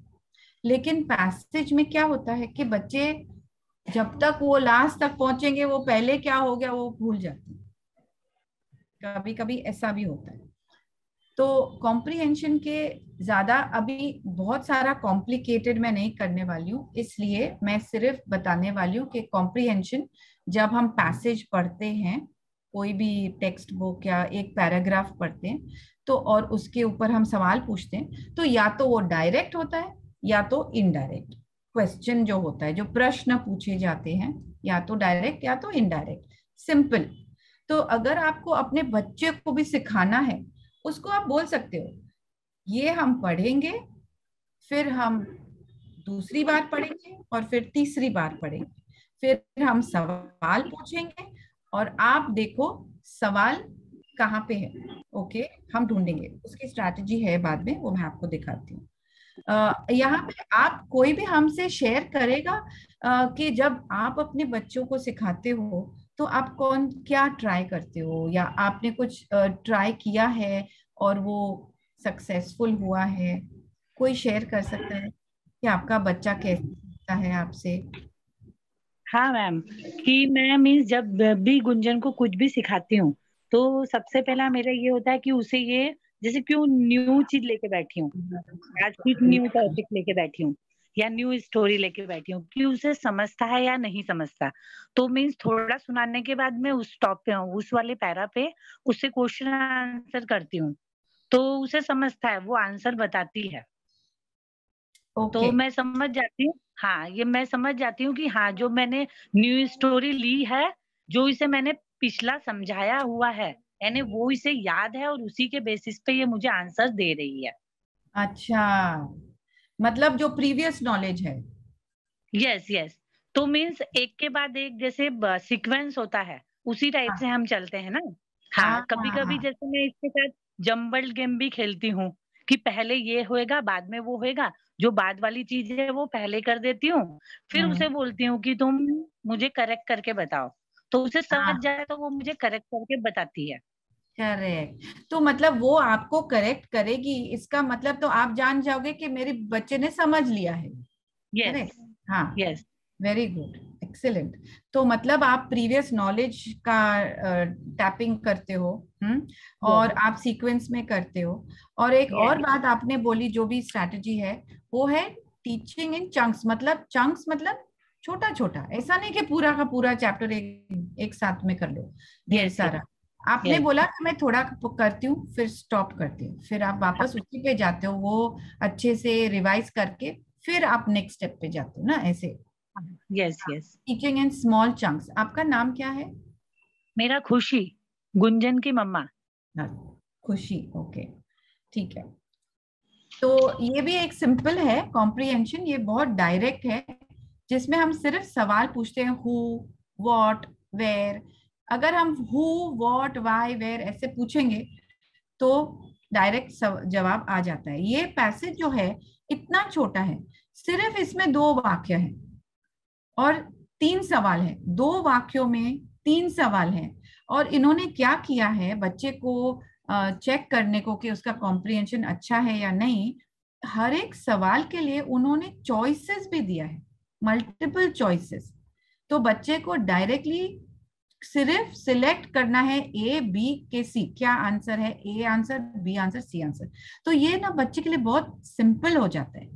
लेकिन पैसेज में क्या होता है कि बच्चे जब तक वो लास्ट तक पहुंचेंगे, वो पहले क्या हो गया वो भूल जाते हैं. कभी कभी ऐसा भी होता है. तो कॉम्प्रिहेंशन के ज्यादा अभी बहुत सारा कॉम्प्लिकेटेड मैं नहीं करने वाली हूँ, इसलिए मैं सिर्फ बताने वाली हूँ कि कॉम्प्रिहेंशन जब हम पैसेज पढ़ते हैं, कोई भी टेक्स्ट बुक या एक पैराग्राफ पढ़ते हैं, तो और उसके ऊपर हम सवाल पूछते हैं, तो या तो वो डायरेक्ट होता है या तो इनडायरेक्ट. क्वेश्चन जो होता है, जो प्रश्न पूछे जाते हैं, या तो डायरेक्ट या तो इनडायरेक्ट. सिंपल. तो अगर आपको अपने बच्चे को भी सिखाना है, उसको आप बोल सकते हो, ये हम पढ़ेंगे, फिर हम दूसरी बार पढ़ेंगे और फिर तीसरी बार पढ़ेंगे, फिर हम सवाल पूछेंगे और आप देखो सवाल कहाँ पे है. ओके, हम ढूंढेंगे. उसकी स्ट्रैटेजी है बाद में, वो मैं आपको दिखाती हूँ. यहाँ पे आप कोई भी हमसे शेयर करेगा कि जब आप अपने बच्चों को सिखाते हो तो आप क्या ट्राई करते हो, या आपने कुछ ट्राई किया है और वो सक्सेसफुल हुआ है. कोई शेयर कर सकता है कि आपका बच्चा कैसे सीखता है आपसे? हाँ मैम, कि मैं मीन्स जब भी गुंजन को कुछ भी सिखाती हूँ, तो सबसे पहला मेरा ये होता है कि उसे ये, जैसे क्यों न्यू चीज लेके बैठी हूँ, आज कुछ न्यू टॉपिक लेके बैठी हूँ या न्यू स्टोरी लेके बैठी हूँ, कि उसे समझता है या नहीं समझता. तो मीन्स थोड़ा सुनाने के बाद मैं उस उस वाले पैरा पे उससे क्वेश्चन आंसर करती हूँ, तो उसे समझता है, वो आंसर बताती है. तो मैं समझ जाती हूँ. हाँ, ये मैं समझ जाती हूँ कि हाँ, जो मैंने न्यू स्टोरी ली है, जो इसे मैंने पिछला समझाया हुआ है, यानी वो इसे याद है और उसी के बेसिस पे ये मुझे आंसर दे रही है. अच्छा, मतलब जो प्रीवियस नॉलेज है. Yes yes. तो मीन्स एक के बाद एक जैसे सीक्वेंस होता है, उसी टाइप से हम चलते हैं ना. हाँ, कभी कभी जैसे मैं इसके साथ जम्बल्ड गेम भी खेलती हूँ, कि पहले ये होएगा बाद में वो होएगा, जो बाद वाली चीज है वो पहले कर देती हूँ, फिर उसे बोलती हूँ कि तुम मुझे करेक्ट करके बताओ, तो उसे समझ जाए तो वो मुझे करेक्ट करके बताती है. करेक्ट. तो मतलब वो आपको करेक्ट करेगी, इसका मतलब तो आप जान जाओगे कि मेरे बच्चे ने समझ लिया है. यस. हाँ, यस. Very good, excellent. तो मतलब आप प्रीवियस नॉलेज का टैपिंग करते हो, और आप सीक्वेंस में करते हो. और एक और बात आपने बोली, जो भी स्ट्रैटेजी है वो है टीचिंग इन चंक्स. मतलब चंक्स मतलब छोटा छोटा, ऐसा नहीं कि पूरा का पूरा चैप्टर एक साथ में कर लो ढेर सारा. आपने बोला कि मैं थोड़ा करती हूँ फिर स्टॉप करती हूँ, फिर आप वापस उसी पे जाते हो, वो अच्छे से रिवाइज करके फिर आप नेक्स्ट स्टेप पे जाते हो ना, ऐसे. Yes yes. Teaching in small chunks. आपका नाम क्या है? मेरा खुशी, गुंजन की मम्मा. खुशी. ओके, ठीक है. तो ये भी एक सिंपल है कॉम्प्रिहेंशन, ये बहुत डायरेक्ट है, जिसमें हम सिर्फ सवाल पूछते हैं, हु, व्हाट, वेयर. अगर हम हु, व्हाट, व्हाई, वेयर ऐसे पूछेंगे तो डायरेक्ट जवाब आ जाता है. ये पैसेज जो है इतना छोटा है, सिर्फ इसमें 2 वाक्य हैं और 3 सवाल हैं. 2 वाक्यों में 3 सवाल हैं, और इन्होंने क्या किया है, बच्चे को चेक करने को कि उसका कॉम्प्रिहेंशन अच्छा है या नहीं, हर एक सवाल के लिए उन्होंने चॉइसेस भी दिया है, मल्टीपल चॉइसेस। तो बच्चे को डायरेक्टली सिर्फ सिलेक्ट करना है ए बी के सी, क्या आंसर है, A answer, B answer, C answer. तो ये ना बच्चे के लिए बहुत सिंपल हो जाता है।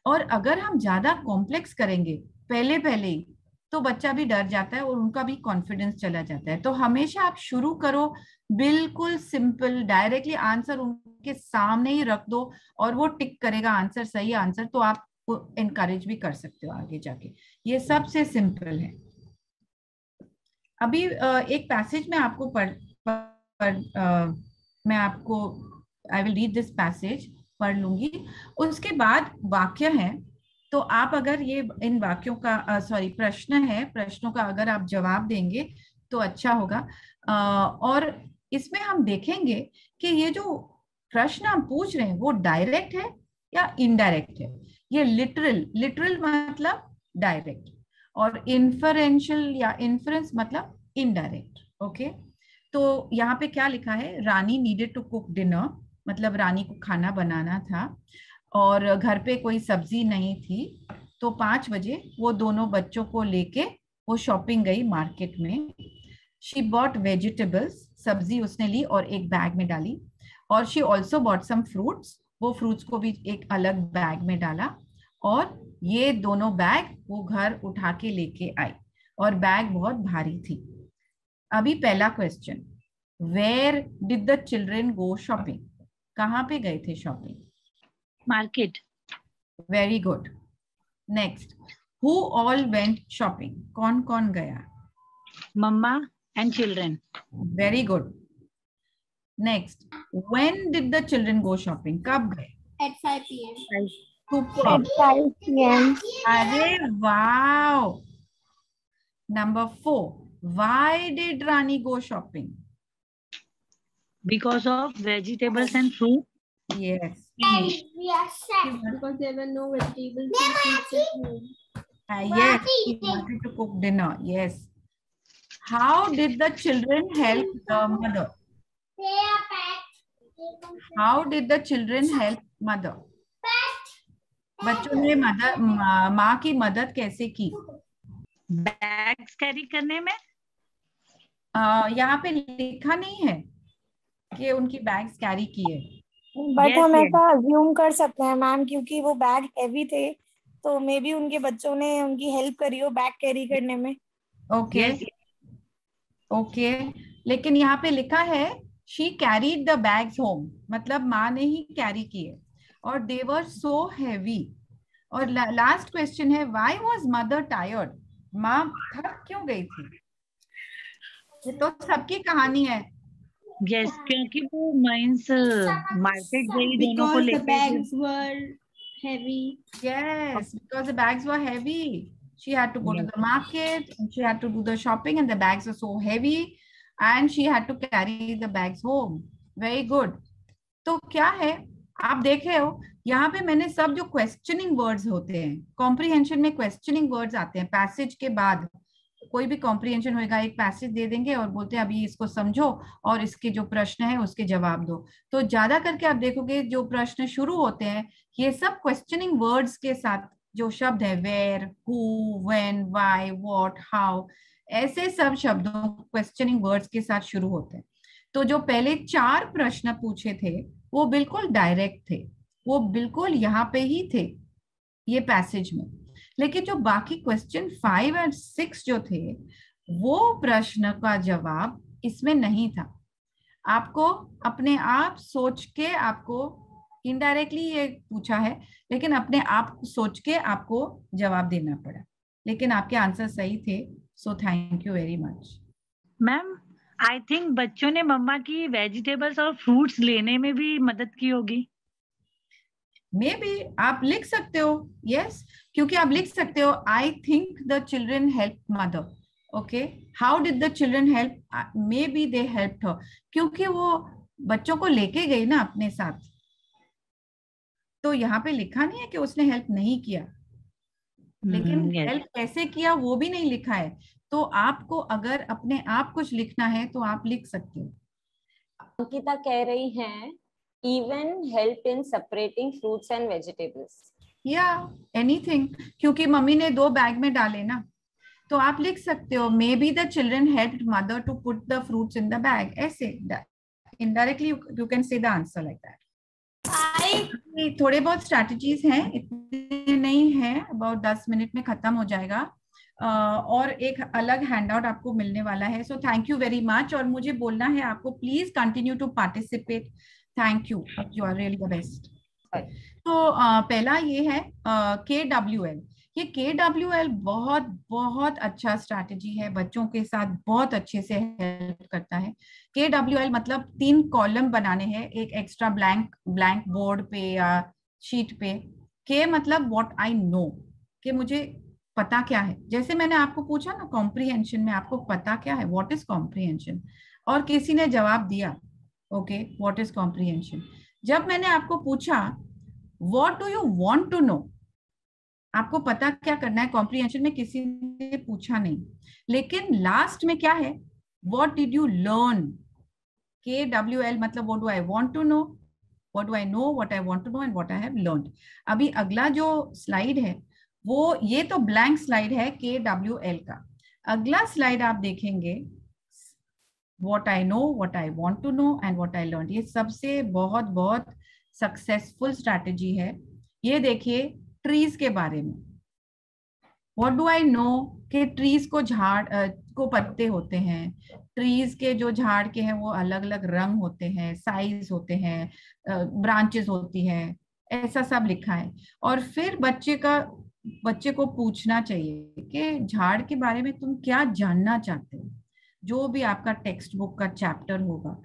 और अगर हम ज्यादा कॉम्प्लेक्स करेंगे पहले पहले ही, तो बच्चा भी डर जाता है और उनका भी कॉन्फिडेंस चला जाता है। तो हमेशा आप शुरू करो बिल्कुल सिंपल, डायरेक्टली आंसर उनके सामने ही रख दो और वो टिक करेगा आंसर, सही आंसर, तो आप एनकरेज भी कर सकते हो आगे जाके। ये सबसे सिंपल है। अभी एक पैसेज में आपको मैं आपको I will read this passage, पढ़ लूंगी। उसके बाद वाक्य है, तो आप अगर ये इन वाक्यों का सॉरी प्रश्न है, प्रश्नों का अगर आप जवाब देंगे तो अच्छा होगा। और इसमें हम देखेंगे कि ये जो प्रश्न हम पूछ रहे हैं वो डायरेक्ट है या इनडायरेक्ट है। ये लिटरल मतलब डायरेक्ट, और इन्फरेंशियल या इन्फ्रेंस मतलब इनडायरेक्ट। ओके, तो यहाँ पे क्या लिखा है, रानी नीडेड टू कुक डिनर, मतलब रानी को खाना बनाना था और घर पे कोई सब्जी नहीं थी। तो 5 बजे वो दोनों बच्चों को लेके वो शॉपिंग गई मार्केट में। शी बॉट वेजिटेबल्स, सब्जी उसने ली और एक बैग में डाली। और she also bought some fruits, वो फ्रूट्स को भी एक अलग बैग में डाला। और ये दोनों बैग वो घर उठा के लेके आई और बैग बहुत भारी थी। अभी पहला question, where did the children go shopping, कहाँ पे गए थे shopping? Market. Very good. Next, who all went shopping, कौन कौन गया? मम्मा and children. Very good. Next, when did the children go shopping, कब गए? At 5 p.m. Superb. At 5 p.m. अरे wow. Number 4, why did Rani go shopping? Because of vegetables and fruit. Yes. Because there were no vegetables and fruits at home. Yes, he wanted to cook dinner. Yes. How did the children help the mother? How did the children help mother? बच्चों ने माँ की मदद कैसे की? Bags carry करने में। यहाँ पे लिखा नहीं है कि उनकी बैग्स कैरी किए, बट हम ऐसा अज्यूम कर सकते हैं मैम, क्योंकि वो बैग हैवी थे, तो मे बी उनके बच्चों ने उनकी हेल्प करी हो बैग कैरी करने में। ओके ओके, लेकिन यहाँ पे लिखा है she carried the bags home, मतलब माँ ने ही कैरी किए और दे वर सो हैवी। और लास्ट क्वेश्चन है, व्हाई वाज मदर टायर्ड, माँ थक क्यों गई थी? ये तो सबकी कहानी है। यस, क्योंकि वो मींस मार्केट गई दोनों को लेकर। Bags were heavy. Yes, because the bags were heavy. She had to go to the market and she had to do the shopping and the bags were so heavy and she had to carry the bags home. Very good. तो क्या है, आप देख रहे हो यहाँ पे मैंने सब जो क्वेश्चनिंग वर्ड्स होते हैं, कॉम्प्रिहेंशन में क्वेश्चनिंग वर्ड्स आते हैं। पैसेज के बाद कोई भी कॉम्प्रिहेंशन होगा, एक पैसेज दे देंगे और बोलते हैं अभी इसको समझो और इसके जो प्रश्न है उसके जवाब दो। तो ज्यादा करके आप देखोगे जो प्रश्न शुरू होते हैं ये सब क्वेश्चनिंग वर्ड्स के साथ, जो शब्द है where, who, when, why, what, how, ऐसे सब शब्दों क्वेश्चनिंग वर्ड्स के साथ शुरू होते हैं। तो जो पहले 4 प्रश्न पूछे थे वो बिल्कुल डायरेक्ट थे, वो बिल्कुल यहाँ पे ही थे ये पैसेज में। लेकिन जो बाकी क्वेश्चन 5 और 6 जो थे वो प्रश्न का जवाब इसमें नहीं था। आपको अपने आप सोच के, आपको इनडायरेक्टली ये पूछा है लेकिन अपने आप सोच के आपको जवाब देना पड़ा, लेकिन आपके आंसर सही थे। सो thank you very much. Ma'am I think बच्चों ने मम्मा की वेजिटेबल्स और फ्रूट्स लेने में भी मदद की होगी। मे बी आप लिख सकते हो, यस, क्योंकि आप लिख सकते हो I think the children help mother. Okay, how did the children help, may be they help her, क्योंकि वो बच्चों को लेके गई ना अपने साथ। तो यहाँ पे लिखा नहीं है कि उसने हेल्प नहीं किया, लेकिन हेल्प कैसे किया वो भी नहीं लिखा है। तो आपको अगर अपने आप कुछ लिखना है तो आप लिख सकते हो। अंकिता कह रही हैं even help in separating fruits and vegetables, या एनीथिंग, क्योंकि मम्मी ने 2 बैग में डाले ना, तो आप लिख सकते हो may be the children helped mother to put the fruits in the bag, ऐसे indirectly you can say the answer like that. थोड़े बहुत स्ट्रैटेजीज हैं, इतने नहीं है, अबाउट 10 मिनट में खत्म हो जाएगा। और एक अलग हैंडआउट आपको मिलने वाला है। So thank you very much, और मुझे बोलना है आपको please continue to participate. Thank you are really the best. तो पहला ये है KWL। ये KWL बहुत बहुत अच्छा स्ट्रैटेजी है, बच्चों के साथ बहुत अच्छे से हेल्प करता है। KWL मतलब 3 कॉलम बनाने हैं एक एक्स्ट्रा ब्लैंक बोर्ड पे या शीट पे। K मतलब व्हाट आई नो, कि मुझे पता क्या है। जैसे मैंने आपको पूछा ना कॉम्प्रिहेंशन में, आपको पता क्या है, व्हाट इज कॉम्प्रिहेंशन, और किसी ने जवाब दिया ओके व्हाट इज कॉम्प्रिहेंशन। जब मैंने आपको पूछा what do you want to know, आपको पता क्या करना है, कॉम्प्रिहेंशन में किसी ने पूछा नहीं, लेकिन लास्ट में क्या है, what did you learn. KWL मतलब what do I want to know, what do I know, what I want to know and what I have learned. अभी अगला जो स्लाइड है वो, ये तो ब्लैंक स्लाइड है KWL का। अगला स्लाइड आप देखेंगे what I know, what I want to know and what I learned. ये सबसे बहुत बहुत सक्सेसफुल स्ट्रैटेजी है। ये देखिए ट्रीज के बारे में, व्हाट डू आई नो कि ट्रीज को को पत्ते होते हैं, ट्रीज के जो झाड़ के हैं वो अलग अलग रंग होते हैं, साइज होते हैं, ब्रांचेस होती है, ऐसा सब लिखा है। और फिर बच्चे को पूछना चाहिए कि झाड़ के बारे में तुम क्या जानना चाहते हो। जो भी आपका टेक्स्ट बुक का चैप्टर होगा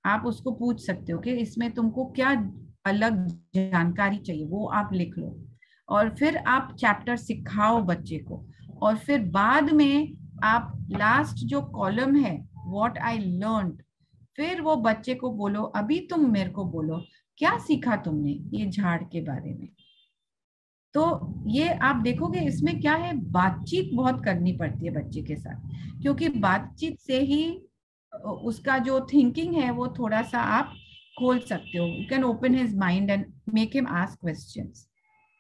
आप उसको पूछ सकते हो कि इसमें तुमको क्या अलग जानकारी चाहिए, वो आप लिख लो। और फिर आप चैप्टर सिखाओ बच्चे को, और फिर बाद में आप लास्ट जो कॉलम है व्हाट आई लर्नड, फिर वो बच्चे को बोलो अभी तुम मेरे को बोलो क्या सीखा तुमने ये झाड़ के बारे में। तो ये आप देखोगे इसमें क्या है, बातचीत बहुत करनी पड़ती है बच्चे के साथ, क्योंकि बातचीत से ही उसका जो थिंकिंग है वो थोड़ा सा आप खोल सकते हो। You can open his mind and make him ask questions.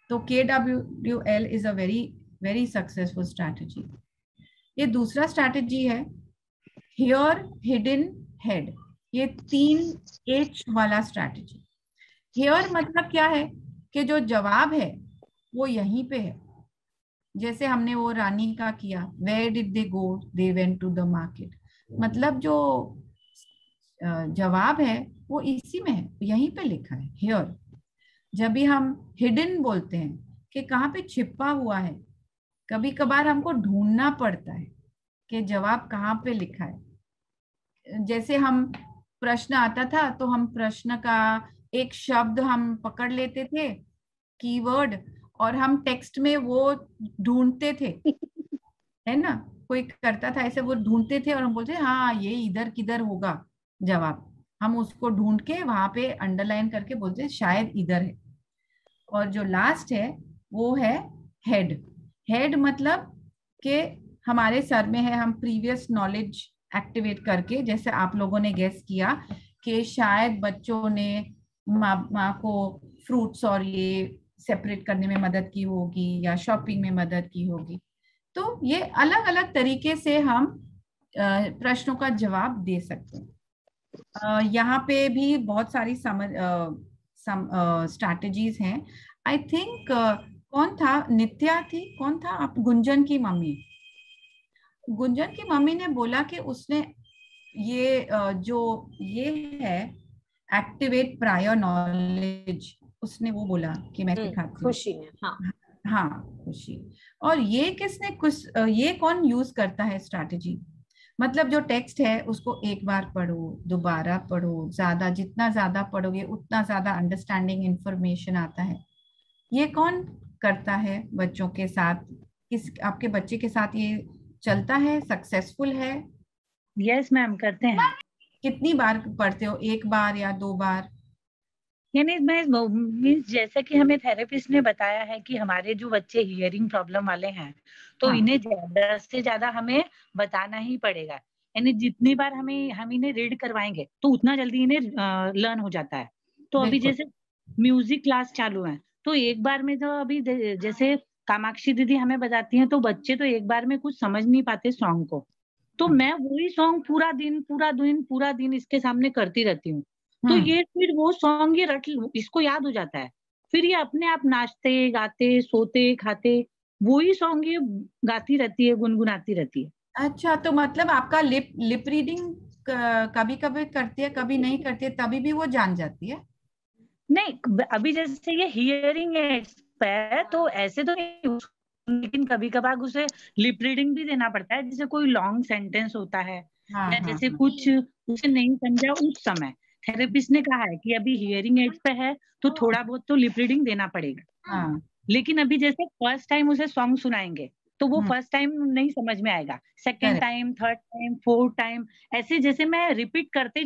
तो KWL is a very very successful strategy. ये दूसरा स्ट्रैटेजी है हियर हिडन हेड। ये 3H वाला स्ट्रैटेजी। हियर मतलब क्या है कि जो जवाब है वो यहीं पे है। जैसे हमने वो रानी का किया, where did they go, they went to the market, मतलब जो जवाब है वो इसी में है, यहीं पे लिखा है हियर। जब भी हम हिडन बोलते हैं कि कहाँ पे छिपा हुआ है, कभी कभार हमको ढूंढना पड़ता है कि जवाब कहाँ पे लिखा है। जैसे हम प्रश्न आता था तो हम प्रश्न का एक शब्द हम पकड़ लेते थे कीवर्ड, और हम टेक्स्ट में वो ढूंढते थे, है ना, कोई करता था ऐसे, वो ढूंढते थे और हम बोलते हाँ ये इधर किधर होगा जवाब, हम उसको ढूंढ के वहां पे अंडरलाइन करके बोलते शायद इधर है। और जो लास्ट है वो है हेड। हेड मतलब कि हमारे सर में है, हम प्रीवियस नॉलेज एक्टिवेट करके, जैसे आप लोगों ने गेस किया कि शायद बच्चों ने माँ को फ्रूट्स और ये सेपरेट करने में मदद की होगी या शॉपिंग में मदद की होगी। तो ये अलग अलग तरीके से हम प्रश्नों का जवाब दे सकते हैं। यहाँ पे भी बहुत सारी स्ट्रैटेजीज हैं। आई थिंक कौन था, नित्या थी, कौन था, आप गुंजन की मम्मी, गुंजन की मम्मी ने बोला कि उसने ये जो ये है एक्टिवेट प्रायर नॉलेज, उसने वो बोला कि मैं सिखाती हूँ। खुशी ने, हाँ हाँ खुशी। और ये किसने कुछ ये कौन यूज करता है स्ट्रैटेजी, मतलब जो टेक्स्ट है उसको एक बार पढ़ो, दोबारा पढ़ो, ज्यादा जितना ज्यादा पढ़ोगे उतना ज्यादा अंडरस्टैंडिंग इंफॉर्मेशन आता है। ये कौन करता है बच्चों के साथ, आपके बच्चे के साथ ये चलता है, सक्सेसफुल है? यस मैम, करते हैं। कितनी बार पढ़ते हो, एक बार या 2 बार? यानी मैं मीन्स जैसा कि हमें थेरेपिस्ट ने बताया है कि हमारे जो बच्चे हियरिंग प्रॉब्लम वाले हैं तो हाँ। इन्हें ज्यादा से ज्यादा हमें बताना ही पड़ेगा। यानी जितनी बार हम इन्हें रीड करवाएंगे तो उतना जल्दी इन्हें लर्न हो जाता है। तो अभी बिल्कुल। जैसे म्यूजिक क्लास चालू है तो एक बार में तो अभी जैसे कामाक्षी दीदी हमें बताती हैं तो बच्चे तो एक बार में कुछ समझ नहीं पाते सॉन्ग को, तो मैं वही सॉन्ग पूरा दिन इसके सामने करती रहती हूँ। तो ये फिर वो सॉन्ग ये इसको याद हो जाता है। फिर ये अपने आप नाचते गाते सोते खाते वही सॉन्ग ये गाती रहती है, गुनगुनाती रहती है। अच्छा, तो मतलब आपका लिप रीडिंग कभी कभी करती है, कभी नहीं करती है, तभी भी वो जान जाती है? नहीं, अभी जैसे ये हियरिंग है तो ऐसे तो नहीं, लेकिन कभी कभार उसे लिप रीडिंग भी देना पड़ता है। जैसे कोई लॉन्ग सेंटेंस होता है हाँ या हाँ जैसे हाँ। कुछ उसे नहीं समझा उस समय थेरेपिस्ट ने कहा है कि अभी हियरिंग एज पे है तो थोड़ा बहुत तो लिप रीडिंग देना पड़ेगा। हाँ। लेकिन अभी जैसे फर्स्ट टाइम उसे सॉन्ग सुनाएंगे तो वो फर्स्ट टाइम नहीं समझ में आएगा, second correct. Time, third time, fourth time, ऐसे जैसे मैं रिपीट करते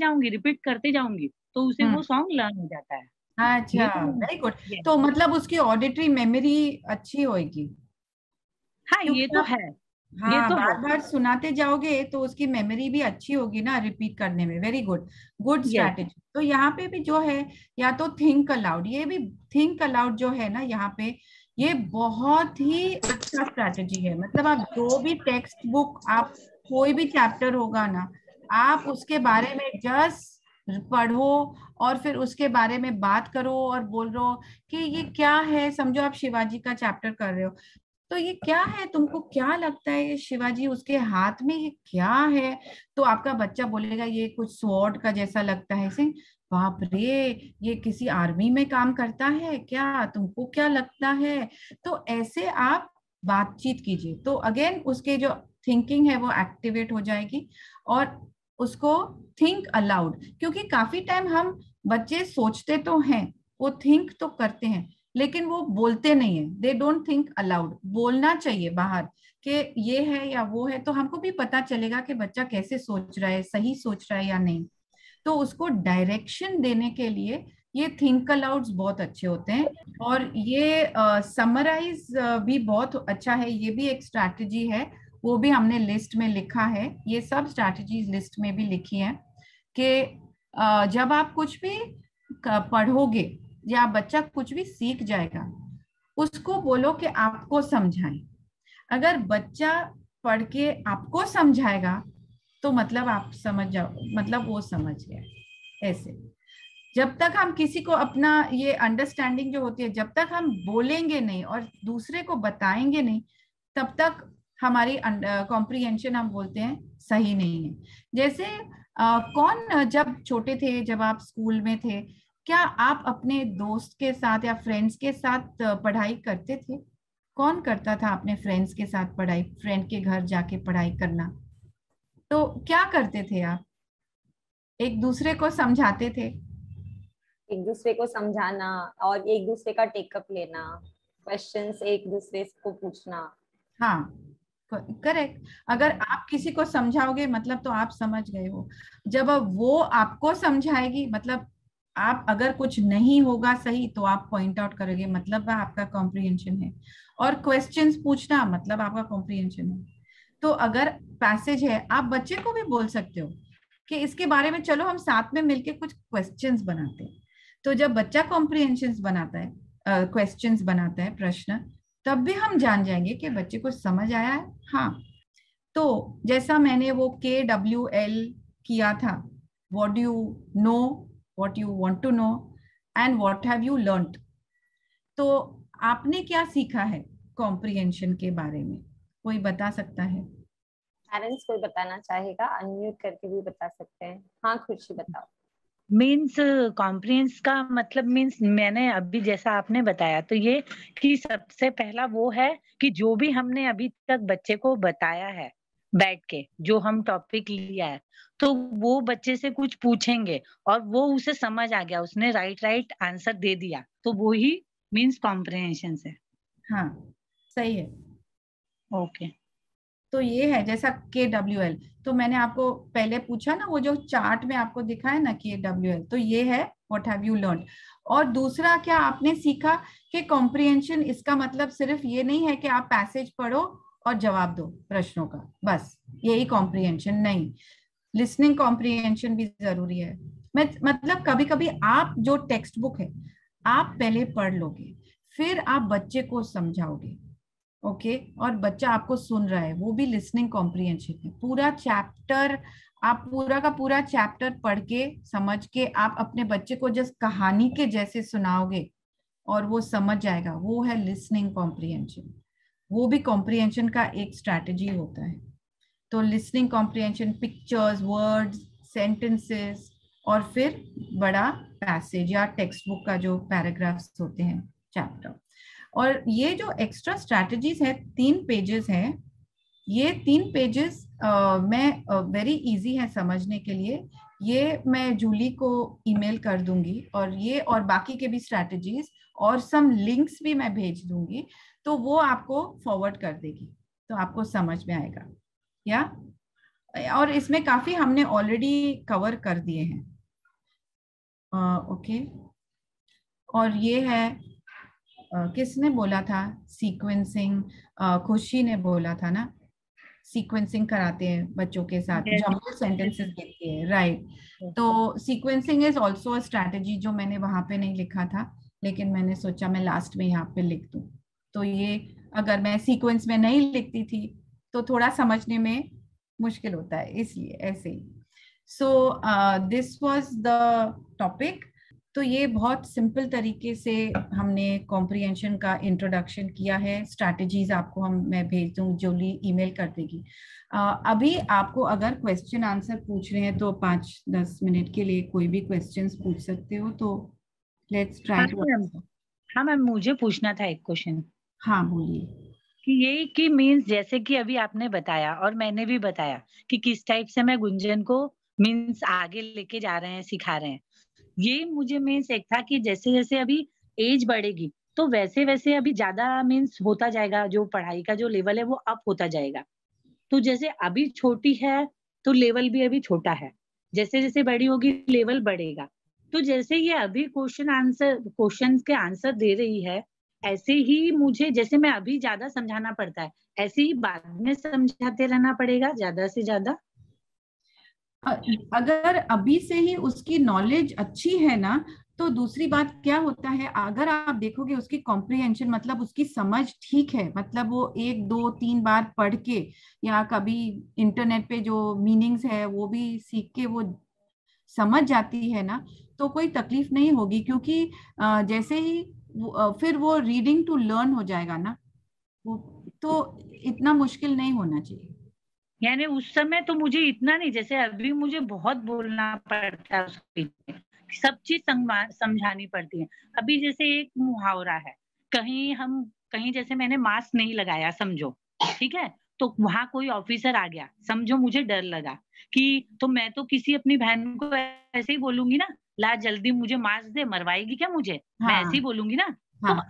जाऊंगी तो उसे वो सॉन्ग लर्न हो जाता है। अच्छा, ये तो वेरी गुड। yes, तो मतलब उसकी ऑडिटरी मेमोरी अच्छी होगी, हाँ ये क्योंकि तो आप, है, ये हाँ, तो है। बार बार सुनाते जाओगे तो उसकी मेमोरी भी अच्छी होगी ना रिपीट करने में। Very good, good yes, strategy. तो यहाँ पे भी जो है, या तो थिंक अलाउड, ये भी थिंक अलाउड जो है ना यहाँ पे, ये बहुत ही अच्छा स्ट्रैटेजी है। मतलब आप जो भी टेक्स्ट बुक, आप कोई भी चैप्टर होगा ना, आप उसके बारे में जस्ट पढ़ो और फिर उसके बारे में बात करो और बोल रहे हो कि ये क्या है। समझो आप शिवाजी का चैप्टर कर रहे हो, तो ये क्या है, तुमको क्या लगता है ये शिवाजी, उसके हाथ में ये क्या है? तो आपका बच्चा बोलेगा ये कुछ स्वॉर्ड का जैसा लगता है। ऐसे, बाप रे, ये किसी आर्मी में काम करता है क्या, तुमको क्या लगता है? तो ऐसे आप बातचीत कीजिए, तो अगेन उसके जो थिंकिंग है वो एक्टिवेट हो जाएगी। और उसको थिंक अलाउड, क्योंकि काफी टाइम हम बच्चे सोचते तो हैं, वो थिंक तो करते हैं, लेकिन वो बोलते नहीं है। They don't think allowed. बोलना चाहिए बाहर कि ये है या वो है, तो हमको भी पता चलेगा कि बच्चा कैसे सोच रहा है, सही सोच रहा है या नहीं। तो उसको डायरेक्शन देने के लिए ये थिंक अलाउड्स बहुत अच्छे होते हैं। और ये समराइज भी बहुत अच्छा है, ये भी एक स्ट्रैटेजी है, वो भी हमने लिस्ट में लिखा है। ये सब स्ट्रैटेजीज लिस्ट में भी लिखी है कि जब आप कुछ भी पढ़ोगे या बच्चा कुछ भी सीख जाएगा, उसको बोलो कि आपको समझाएं। अगर बच्चा पढ़ के आपको समझाएगा तो मतलब आप समझ जाओ, मतलब वो समझ गया। ऐसे जब तक हम किसी को अपना ये अंडरस्टैंडिंग जो होती है, जब तक हम बोलेंगे नहीं और दूसरे को बताएंगे नहीं, तब तक हमारी कॉम्प्रिहेंशन, हम बोलते हैं, सही नहीं है। जैसे कौन जब छोटे थे, जब आप स्कूल में थे, क्या आप अपने दोस्त के साथ या फ्रेंड्स के साथ पढ़ाई करते थे? कौन करता था अपने फ्रेंड्स के साथ पढ़ाई, फ्रेंड के घर जाके पढ़ाई करना? तो क्या करते थे आप? एक दूसरे को समझाते थे? एक दूसरे को समझाना और एक दूसरे का टेकअप लेना, क्वेश्चंस एक दूसरे को पूछना। हाँ, करेक्ट। अगर आप किसी को समझाओगे मतलब तो आप समझ गए हो। जब अब वो आपको समझाएगी, मतलब आप अगर कुछ नहीं होगा सही तो आप पॉइंट आउट करोगे, मतलब आपका कॉम्प्रिहेंशन है। और क्वेश्चंस पूछना मतलब आपका कॉम्प्रिहेंशन है। तो अगर पैसेज है, आप बच्चे को भी बोल सकते हो कि इसके बारे में चलो हम साथ में मिलके कुछ क्वेश्चंस बनाते हैं। तो जब बच्चा कॉम्प्रिहेंशन बनाता है, क्वेश्चंस बनाता है, प्रश्न, तब भी हम जान जाएंगे कि बच्चे को समझ आया है। हाँ, तो जैसा मैंने वो KWL किया था, what do you know, what you want to know, and what have you learned. तो आपने क्या सीखा है कॉम्प्रिहेंशन के बारे में? कोई बता सकता है? पेरेंट्स कोई बताना चाहेगा, अनम्यूट करके भी बता सकते हैं। हाँ खुशी बताओ। मीन्स कॉम्प्रिहेंस का मतलब मीन्स मैंने अभी जैसा आपने बताया तो ये कि सबसे पहला वो है कि जो भी हमने अभी तक बच्चे को बताया है बैठ के, जो हम टॉपिक लिया है, तो वो बच्चे से कुछ पूछेंगे और वो उसे समझ आ गया, उसने राइट आंसर दे दिया, तो वो ही मीन्स कॉम्प्रिहेंशन है। हाँ, सही है। ओके। तो ये है जैसा KWL, तो मैंने आपको पहले पूछा ना, वो जो चार्ट में आपको दिखा है ना KWL, तो ये है व्हाट हैव यू लर्न। और दूसरा क्या आपने सीखा कि कॉम्प्रिहेंशन, इसका मतलब सिर्फ ये नहीं है कि आप पैसेज पढ़ो और जवाब दो प्रश्नों का, बस यही कॉम्प्रिहेंशन नहीं, लिसनिंग कॉम्प्रिहेंशन भी जरूरी है। मतलब कभी कभी आप जो टेक्स्ट बुक है आप पहले पढ़ लोगे, फिर आप बच्चे को समझाओगे, ओके, और बच्चा आपको सुन रहा है, वो भी लिसनिंग कॉम्प्रिहेंशन है। पूरा चैप्टर, आप पूरा का पूरा चैप्टर पढ़ के समझ के आप अपने बच्चे को जस्ट कहानी के जैसे सुनाओगे और वो समझ जाएगा, वो है लिसनिंग कॉम्प्रिहेंशन। वो भी कॉम्प्रिहेंशन का एक स्ट्रैटेजी होता है। तो listening comprehension, pictures, words, sentences, और फिर बड़ा पैसेज या टेक्स्ट बुक का जो पैराग्राफ्स होते हैं चैप्टर। और ये जो एक्स्ट्रा स्ट्रैटेजीज है 3 पेजेस हैं, ये 3 पेजेस मैं वेरी इजी है समझने के लिए, ये मैं जूली को ईमेल कर दूंगी, और ये और बाकी के भी स्ट्रैटेजीज और सम लिंक्स भी मैं भेज दूंगी, तो वो आपको फॉरवर्ड कर देगी, तो आपको समझ में आएगा। या और इसमें काफी हमने ऑलरेडी कवर कर दिए हैं। ओके, और ये है किसने बोला था सीक्वेंसिंग, खुशी ने बोला था ना, सीक्वेंसिंग कराते हैं बच्चों के साथ, जंबल सेंटेंसेस देते हैं, राइट। तो sequencing is also a strategy, जो मैंने वहां पे नहीं लिखा था, लेकिन मैंने सोचा मैं लास्ट में यहाँ पे लिख दूं। तो ये अगर मैं सीक्वेंस में नहीं लिखती थी तो थोड़ा समझने में मुश्किल होता है, इसलिए ऐसे ही। So this was the topic. तो ये बहुत सिंपल तरीके से हमने कॉम्प्रिहेंशन का इंट्रोडक्शन किया है। स्ट्रैटेजीज आपको मैं भेज दूँ, जोली ईमेल कर देगी। अभी आपको अगर क्वेश्चन आंसर पूछ रहे हैं तो 5-10 मिनट के लिए कोई भी क्वेश्चंस पूछ सकते हो, तो लेट्स ट्राई टू। हाँ मैम, मुझे पूछना था एक क्वेश्चन। हाँ बोलिए। कि ये कि मीन्स जैसे कि अभी आपने बताया और मैंने भी बताया कि किस टाइप से मैं गुंजन को मीन्स आगे लेके जा रहे हैं, सिखा रहे हैं। ये मुझे मीन्स एक था कि जैसे जैसे अभी एज बढ़ेगी तो वैसे वैसे अभी ज्यादा मीन्स होता जाएगा, जो पढ़ाई का जो लेवल है वो अप होता जाएगा। तो जैसे अभी छोटी है तो लेवल भी अभी छोटा है, जैसे जैसे बड़ी होगी लेवल बढ़ेगा। तो जैसे ये अभी क्वेश्चन के आंसर दे रही है, ऐसे ही मुझे जैसे मैं अभी ज्यादा समझाना पड़ता है, ऐसे ही बाद में समझाते रहना पड़ेगा ज्यादा से ज्यादा। अगर अभी से ही उसकी नॉलेज अच्छी है ना, तो दूसरी बात क्या होता है, अगर आप देखोगे उसकी कॉम्प्रिहेंशन मतलब उसकी समझ ठीक है, मतलब वो 1-2-3 बार पढ़ के या कभी इंटरनेट पे जो मीनिंग्स है वो भी सीख के वो समझ जाती है ना, तो कोई तकलीफ नहीं होगी। क्योंकि जैसे ही फिर वो रीडिंग टू लर्न हो जाएगा ना, वो तो इतना मुश्किल नहीं होना चाहिए। यानी उस समय तो मुझे इतना नहीं, जैसे अभी मुझे बहुत बोलना पड़ता है, उसके सब चीज समझानी पड़ती है। अभी जैसे एक मुहावरा है, कहीं जैसे मैंने मास्क नहीं लगाया समझो, ठीक है, तो वहां कोई ऑफिसर आ गया, समझो मुझे डर लगा कि तो मैं तो किसी अपनी बहन को ऐसे ही बोलूंगी ना, ला जल्दी मुझे मास्क दे, मरवाएगी क्या मुझे? हाँ, मैं ऐसे ही बोलूंगी ना। हाँ, तो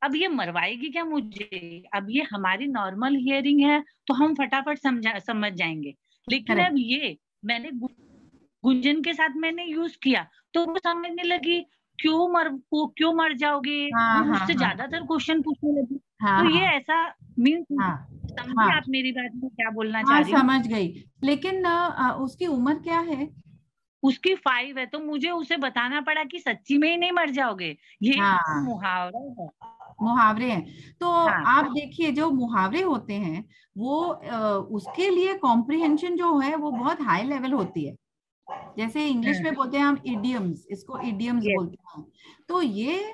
अब ये मरवाएगी क्या मुझे? अब ये हमारी नॉर्मल हियरिंग है तो हम फटाफट समझ जाएंगे। लेकिन अब ये मैंने गुंजन के साथ मैंने यूज किया तो वो समझने लगी, क्यों मर जाओगे, वो मुझसे ज्यादातर क्वेश्चन पूछने लगी। तो ये ऐसा मीन्स समझे आप मेरी बात में क्या बोलना चाह रही हूँ? समझ गई। लेकिन उसकी उम्र क्या है? उसकी 5 है, तो मुझे उसे बताना पड़ा कि सच्ची में ही नहीं मर जाओगे, ये मुहावरा है, मुहावरे हैं। तो आप देखिए जो मुहावरे होते हैं वो उसके लिए कॉम्प्रिहेंशन जो है वो बहुत हाई लेवल होती है। जैसे इंग्लिश में बोलते हैं हम इडियम्स, इसको इडियम्स बोलते हैं। तो ये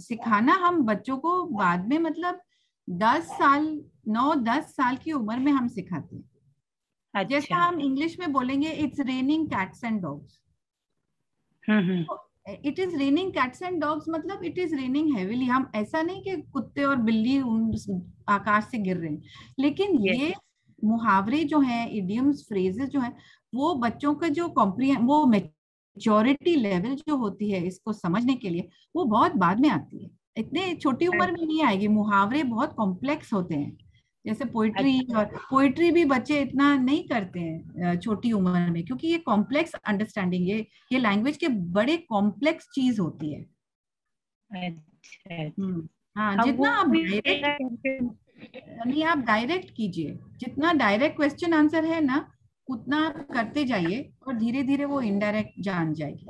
सिखाना हम बच्चों को बाद में मतलब 9-10 साल की उम्र में हम सिखाते हैं। अच्छा। जैसे हम इंग्लिश में बोलेंगे it's raining cats and dogs, it is raining cats and dogs मतलब इट इज रेनिंग हेविली। हम ऐसा नहीं कि कुत्ते और बिल्ली आकाश से गिर रहे हैं, लेकिन ये मुहावरे जो हैं, इडियम्स, फ्रेजेस जो हैं, वो बच्चों का जो वो मैच्योरिटी लेवल जो होती है इसको समझने के लिए, वो बहुत बाद में आती है, इतने छोटी उम्र में नहीं आएगी। मुहावरे बहुत कॉम्प्लेक्स होते हैं, जैसे पोइट्री, और पोइट्री भी बच्चे इतना नहीं करते हैं छोटी उम्र में, क्योंकि ये कॉम्प्लेक्स अंडरस्टैंडिंग, ये लैंग्वेज के बड़े कॉम्प्लेक्स चीज होती है। हाँ, जितना आप नहीं, आप डायरेक्ट कीजिए, जितना डायरेक्ट क्वेश्चन आंसर है ना उतना आप करते जाइए, और धीरे धीरे वो इनडायरेक्ट जान जाएगी।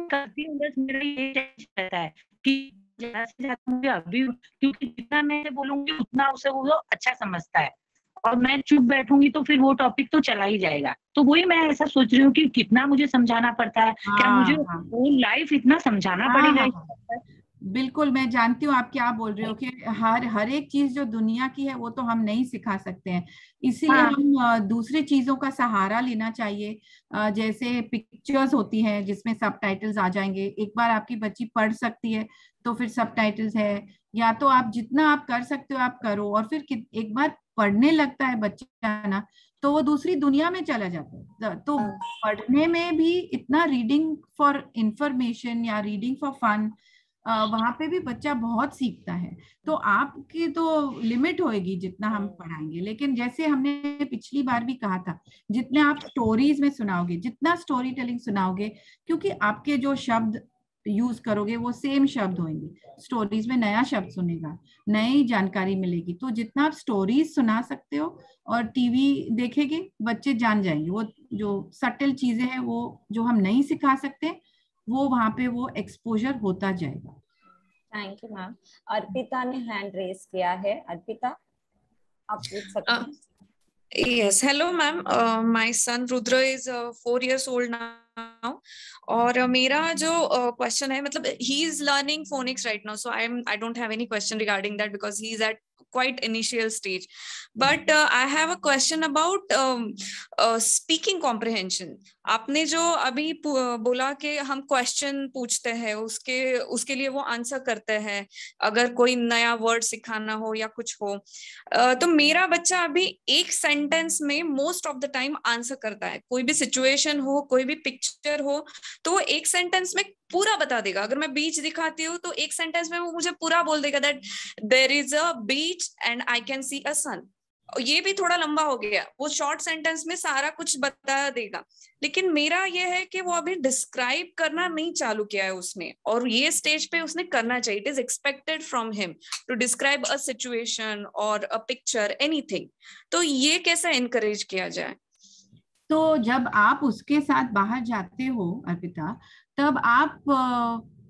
करती हूँ, बस मेरा ये रहता है कि ज्यादा से ज्यादा मुझे अभी, क्योंकि जितना मैं बोलूंगी उतना उसे वो अच्छा समझता है, और मैं चुप बैठूंगी तो फिर वो टॉपिक तो चला ही जाएगा। तो वही मैं ऐसा सोच रही हूँ कि कितना मुझे समझाना पड़ता है, क्या मुझे वो लाइफ इतना समझाना पड़ेगा। बिल्कुल, मैं जानती हूँ आप क्या बोल रहे हो कि हर एक चीज जो दुनिया की है वो तो हम नहीं सिखा सकते हैं, इसीलिए हम दूसरी चीजों का सहारा लेना चाहिए। जैसे पिक्चर्स होती हैं जिसमें सबटाइटल्स आ जाएंगे, एक बार आपकी बच्ची पढ़ सकती है तो फिर सबटाइटल्स है, या तो आप जितना आप कर सकते हो आप करो, और फिर एक बार पढ़ने लगता है बच्चा ना तो वो दूसरी दुनिया में चला जाता है। तो पढ़ने में भी इतना, रीडिंग फॉर इंफॉर्मेशन या रीडिंग फॉर फन, वहां पे भी बच्चा बहुत सीखता है। तो आपकी तो लिमिट होएगी जितना हम पढ़ाएंगे, लेकिन जैसे हमने पिछली बार भी कहा था, जितने आप स्टोरीज में सुनाओगे, जितना स्टोरी टेलिंग सुनाओगे, क्योंकि आपके जो शब्द यूज करोगे वो सेम शब्द होंगे, स्टोरीज में नया शब्द सुनेगा, नई जानकारी मिलेगी। तो जितना आप स्टोरीज सुना सकते हो और टीवी देखेंगे, बच्चे जान जाएंगे। वो जो सटल चीजें हैं वो जो हम नहीं सिखा सकते, वो वहां पे वो एक्सपोजर होता जाएगा। Thank you ma'am. अर्पिता ने हैंड रेज किया है। अर्पिता, आप पूछ सकते हैं। Yes, hello ma'am. My son Rudra is 4 years old now. और मेरा जो क्वेश्चन है, मतलब he is learning phonics right now, so I don't have any question regarding that because he is at quite initial stage. But I have a question about speaking comprehension. आपने जो अभी बोला कि हम क्वेश्चन पूछते हैं, उसके लिए वो आंसर करते हैं अगर कोई नया वर्ड सिखाना हो या कुछ हो। तो मेरा बच्चा अभी एक सेंटेंस में most of the time answer करता है। कोई भी सिचुएशन हो, कोई भी पिक्चर हो, तो वो एक सेंटेंस में पूरा बता देगा। अगर मैं बीच दिखाती हूँ तो एक सेंटेंस में वो मुझे पूरा बोल देगा that there is a beach and I can see a sun. ये भी थोड़ा लंबा हो गया, वो शॉर्ट सेंटेंस में सारा कुछ बता देगा। लेकिन मेरा ये है कि वो अभी डिस्क्राइब करना नहीं चालू किया है उसने, और ये स्टेज पे उसने करना चाहिए। It is expected from him to describe a situation और अ पिक्चर, एनीथिंग। तो ये कैसे एनकरेज किया जाए? तो जब आप उसके साथ बाहर जाते हो अर्पिता, तब आप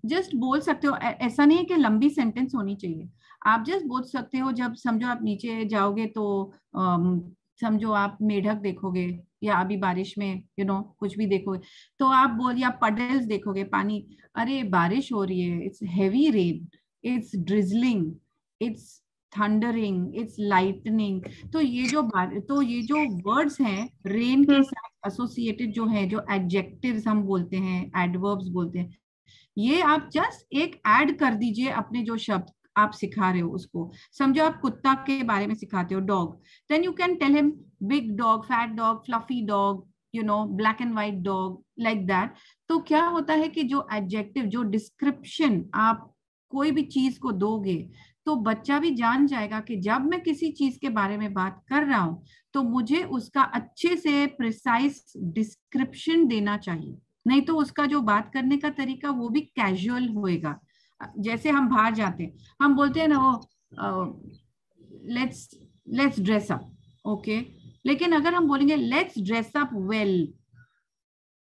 जस्ट बोल सकते हो, ऐसा नहीं है कि लंबी सेंटेंस होनी चाहिए, आप जस्ट बोल सकते हो। जब समझो आप नीचे जाओगे तो समझो आप मेढक देखोगे, या अभी बारिश में कुछ भी देखोगे, तो आप बोल, या पडल्स देखोगे, पानी, अरे बारिश हो रही है, it's heavy rain, it's drizzling, it's thundering, it's lightning. तो ये जो वर्ड्स हैं रेन के साथ एसोसिएटेड जो है, जो एडजेक्टिव्स हम बोलते हैं, एडवर्ब्स बोलते हैं, ये आप जस्ट एक ऐड कर दीजिए अपने जो शब्द आप सिखा रहे हो उसको। समझो आप कुत्ता के बारे में सिखाते हो, dog, then you can tell him big dog, fat dog, fluffy dog, black and white dog, like that. तो क्या होता है कि जो एडजेक्टिव, जो डिस्क्रिप्शन आप कोई भी चीज को दोगे, तो बच्चा भी जान जाएगा कि जब मैं किसी चीज के बारे में बात कर रहा हूं तो मुझे उसका अच्छे से प्रिसाइज डिस्क्रिप्शन देना चाहिए, नहीं तो उसका जो बात करने का तरीका वो भी कैजुअल होएगा। जैसे हम बाहर जाते हैं, हम बोलते हैं ना, वो लेट्स ड्रेस अप, ओके, लेकिन अगर हम बोलेंगे let's dress up well,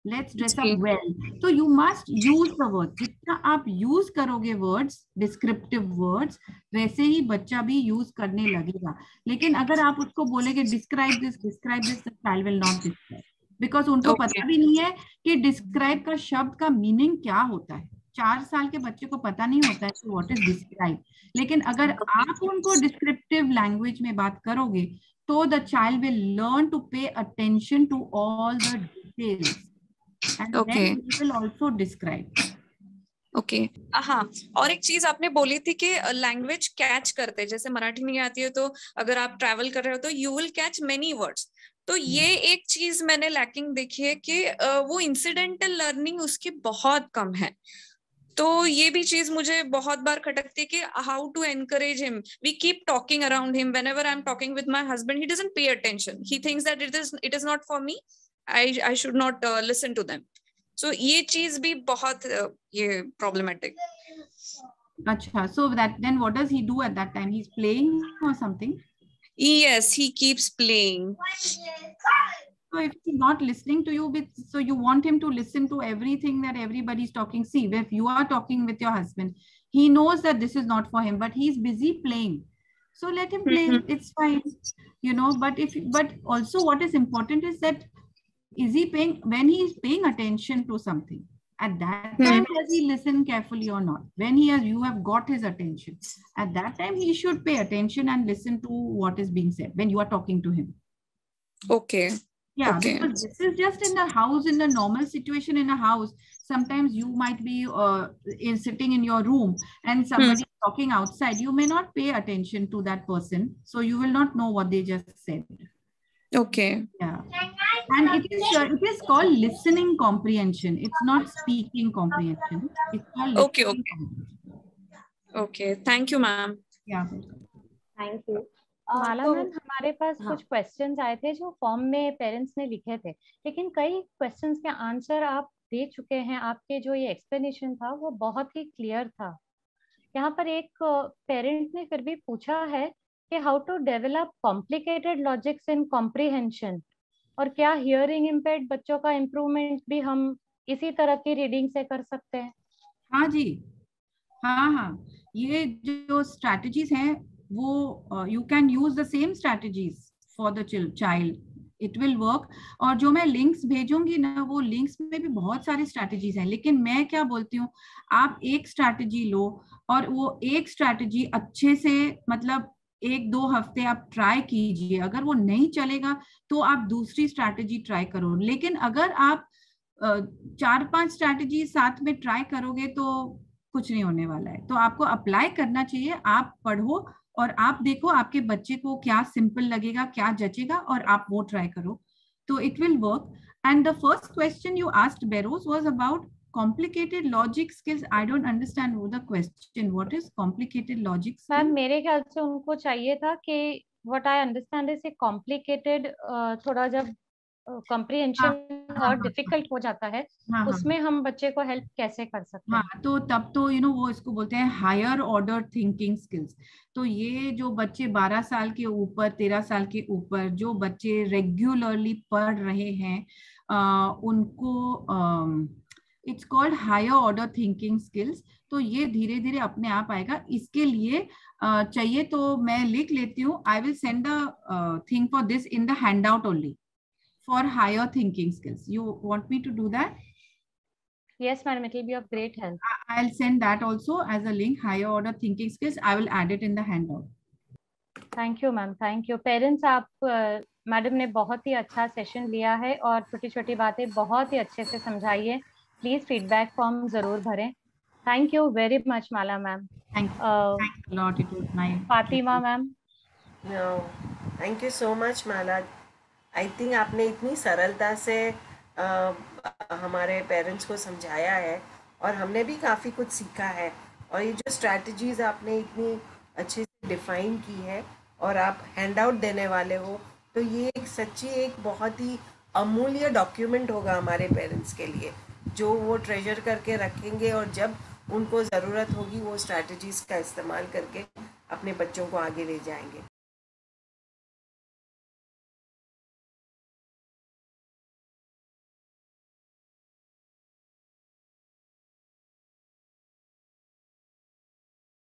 let's dress up well, तो you must use the word. जितना आप यूज करोगे वर्ड्स, डिस्क्रिप्टिव वर्ड्स, वैसे ही बच्चा भी यूज करने लगेगा। लेकिन अगर आप उसको बोलेगे describe this, the child will not describe, because उनको पता भी नहीं है कि डिस्क्राइब का शब्द का मीनिंग क्या होता है। 4 साल के बच्चे को पता नहीं होता है कि व्हाट इज डिस्क्राइब। लेकिन अगर आप उनको डिस्क्रिप्टिव लैंग्वेज में बात करोगे तो the child will learn to pay attention to all the details and then he will also describe. Okay हाँ, और एक चीज आपने बोली थी कि लैंग्वेज कैच करते, जैसे मराठी नहीं आती है तो अगर आप ट्रैवल कर रहे हो तो you will catch many words. तो ये एक चीज मैंने लैकिंग देखी है कि वो इंसिडेंटल लर्निंग उसकी बहुत कम है। तो ये भी चीज मुझे बहुत बार खटकती है कि how to encourage him. We keep talking around him. Whenever I am talking with my husband, he doesn't pay attention. He thinks that it is not for me. I should not listen to them. So ये चीज भी बहुत ये problematic. अच्छा, so then what does he do at that time? He's playing or something? Yes, he keeps playing. So if he's not listening to you, so you want him to listen to everything that everybody's talking. See, if you are talking with your husband, he knows that this is not for him, but he's busy playing. So let him play. It's fine, but also what is important is that when he is paying attention to something, at that time, does he listen carefully or not? When you have got his attention, at that time, he should pay attention and listen to what is being said when you are talking to him. Okay. Yeah, okay. Because this is just in the house, in the normal situation in a house. Sometimes you might be sitting in your room and somebody talking outside. You may not pay attention to that person. So you will not know what they just said. Okay. Yeah. And it is called listening comprehension. It's not speaking comprehension. It's called listening comprehension. Okay. Thank you, ma'am. Yeah. Thank you. Mala ma'am, हमारे पास कुछ questions आए थे जो form में parents ने लिखे थे, लेकिन कई क्वेश्चंस के आंसर आप दे चुके हैं. आपके जो ये एक्सप्लेनेशन था वो बहुत ही क्लियर था. यहाँ पर एक पेरेंट ने फिर भी पूछा है कि how to develop complicated logics in comprehension, और क्या हियरिंग इम्पेयर्ड बच्चों का इम्प्रूवमेंट भी हम इसी तरह की रीडिंग से कर सकते हैं? हाँ जी, हाँ, ये जो स्ट्रैटेजीज हैं वो you can use the same strategies for the child. It will work. और जो मैं लिंक्स भेजूंगी ना, वो लिंक्स में भी बहुत सारी स्ट्रैटेजीज हैं, लेकिन मैं क्या बोलती हूँ, आप एक स्ट्रैटेजी लो और वो एक स्ट्रैटेजी अच्छे से, मतलब 1-2 हफ्ते आप ट्राई कीजिए. अगर वो नहीं चलेगा तो आप दूसरी स्ट्रैटेजी ट्राई करो. लेकिन अगर आप 4-5 स्ट्रैटेजी साथ में ट्राई करोगे तो कुछ नहीं होने वाला है. तो आपको अप्लाई करना चाहिए. आप पढ़ो और आप देखो आपके बच्चे को क्या सिंपल लगेगा, क्या जचेगा, और आप वो ट्राई करो. तो it will work. And the first question you asked bureaus was about complicated logic skills. I don't understand the question. What is complicated logic skills? Ma'am, मेरे ख्याल से उनको चाहिए था कि what I understand is complicated, थोड़ा जब comprehension और difficult हो जाता है, उसमें हम बच्चे को हेल्प कैसे कर सकते हैं? हाँ, तो तब तो वो इसको बोलते हैं हायर ऑर्डर थिंकिंग स्किल्स. तो ये जो बच्चे 12 साल के ऊपर, 13 साल के ऊपर जो बच्चे रेगुलरली पढ़ रहे हैं, उनको it's called higher order thinking skills. तो ये धीरे धीरे अपने आप आएगा. इसके लिए चाहिए तो मैं लिख लेती हूँ. I will send the thing for this in the hand out only for higher thinking skills. You want me to do that? Yes, madam, it will be of great help. I'll send that also as a link. Higher order thinking skills. I will add it in the handout. Thank you, ma'am. Thank you. Parents, आप madam ने बहुत ही अच्छा session लिया है और छोटी छोटी बातें बहुत ही अच्छे से समझाई है. प्लीज फीडबैक फॉर्म जरूर भरें. Thank you very much, Mala ma'am. Thanks a lot. It was nice. Fatima ma'am. No, thank you so much, Mala. I think आपने इतनी सरलता से हमारे पेरेंट्स को समझाया है और हमने भी काफ़ी कुछ सीखा है. और ये जो स्ट्रैटेजीज आपने इतनी अच्छे से डिफ़ाइन की है और आप हैंड आउट देने वाले हो, तो ये एक बहुत ही अमूल्य डॉक्यूमेंट होगा हमारे पेरेंट्स के लिए, जो वो ट्रेजर करके रखेंगे और जब उनको ज़रूरत होगी वो स्ट्रैटेजीज़ का इस्तेमाल करके अपने बच्चों को आगे ले जाएंगे.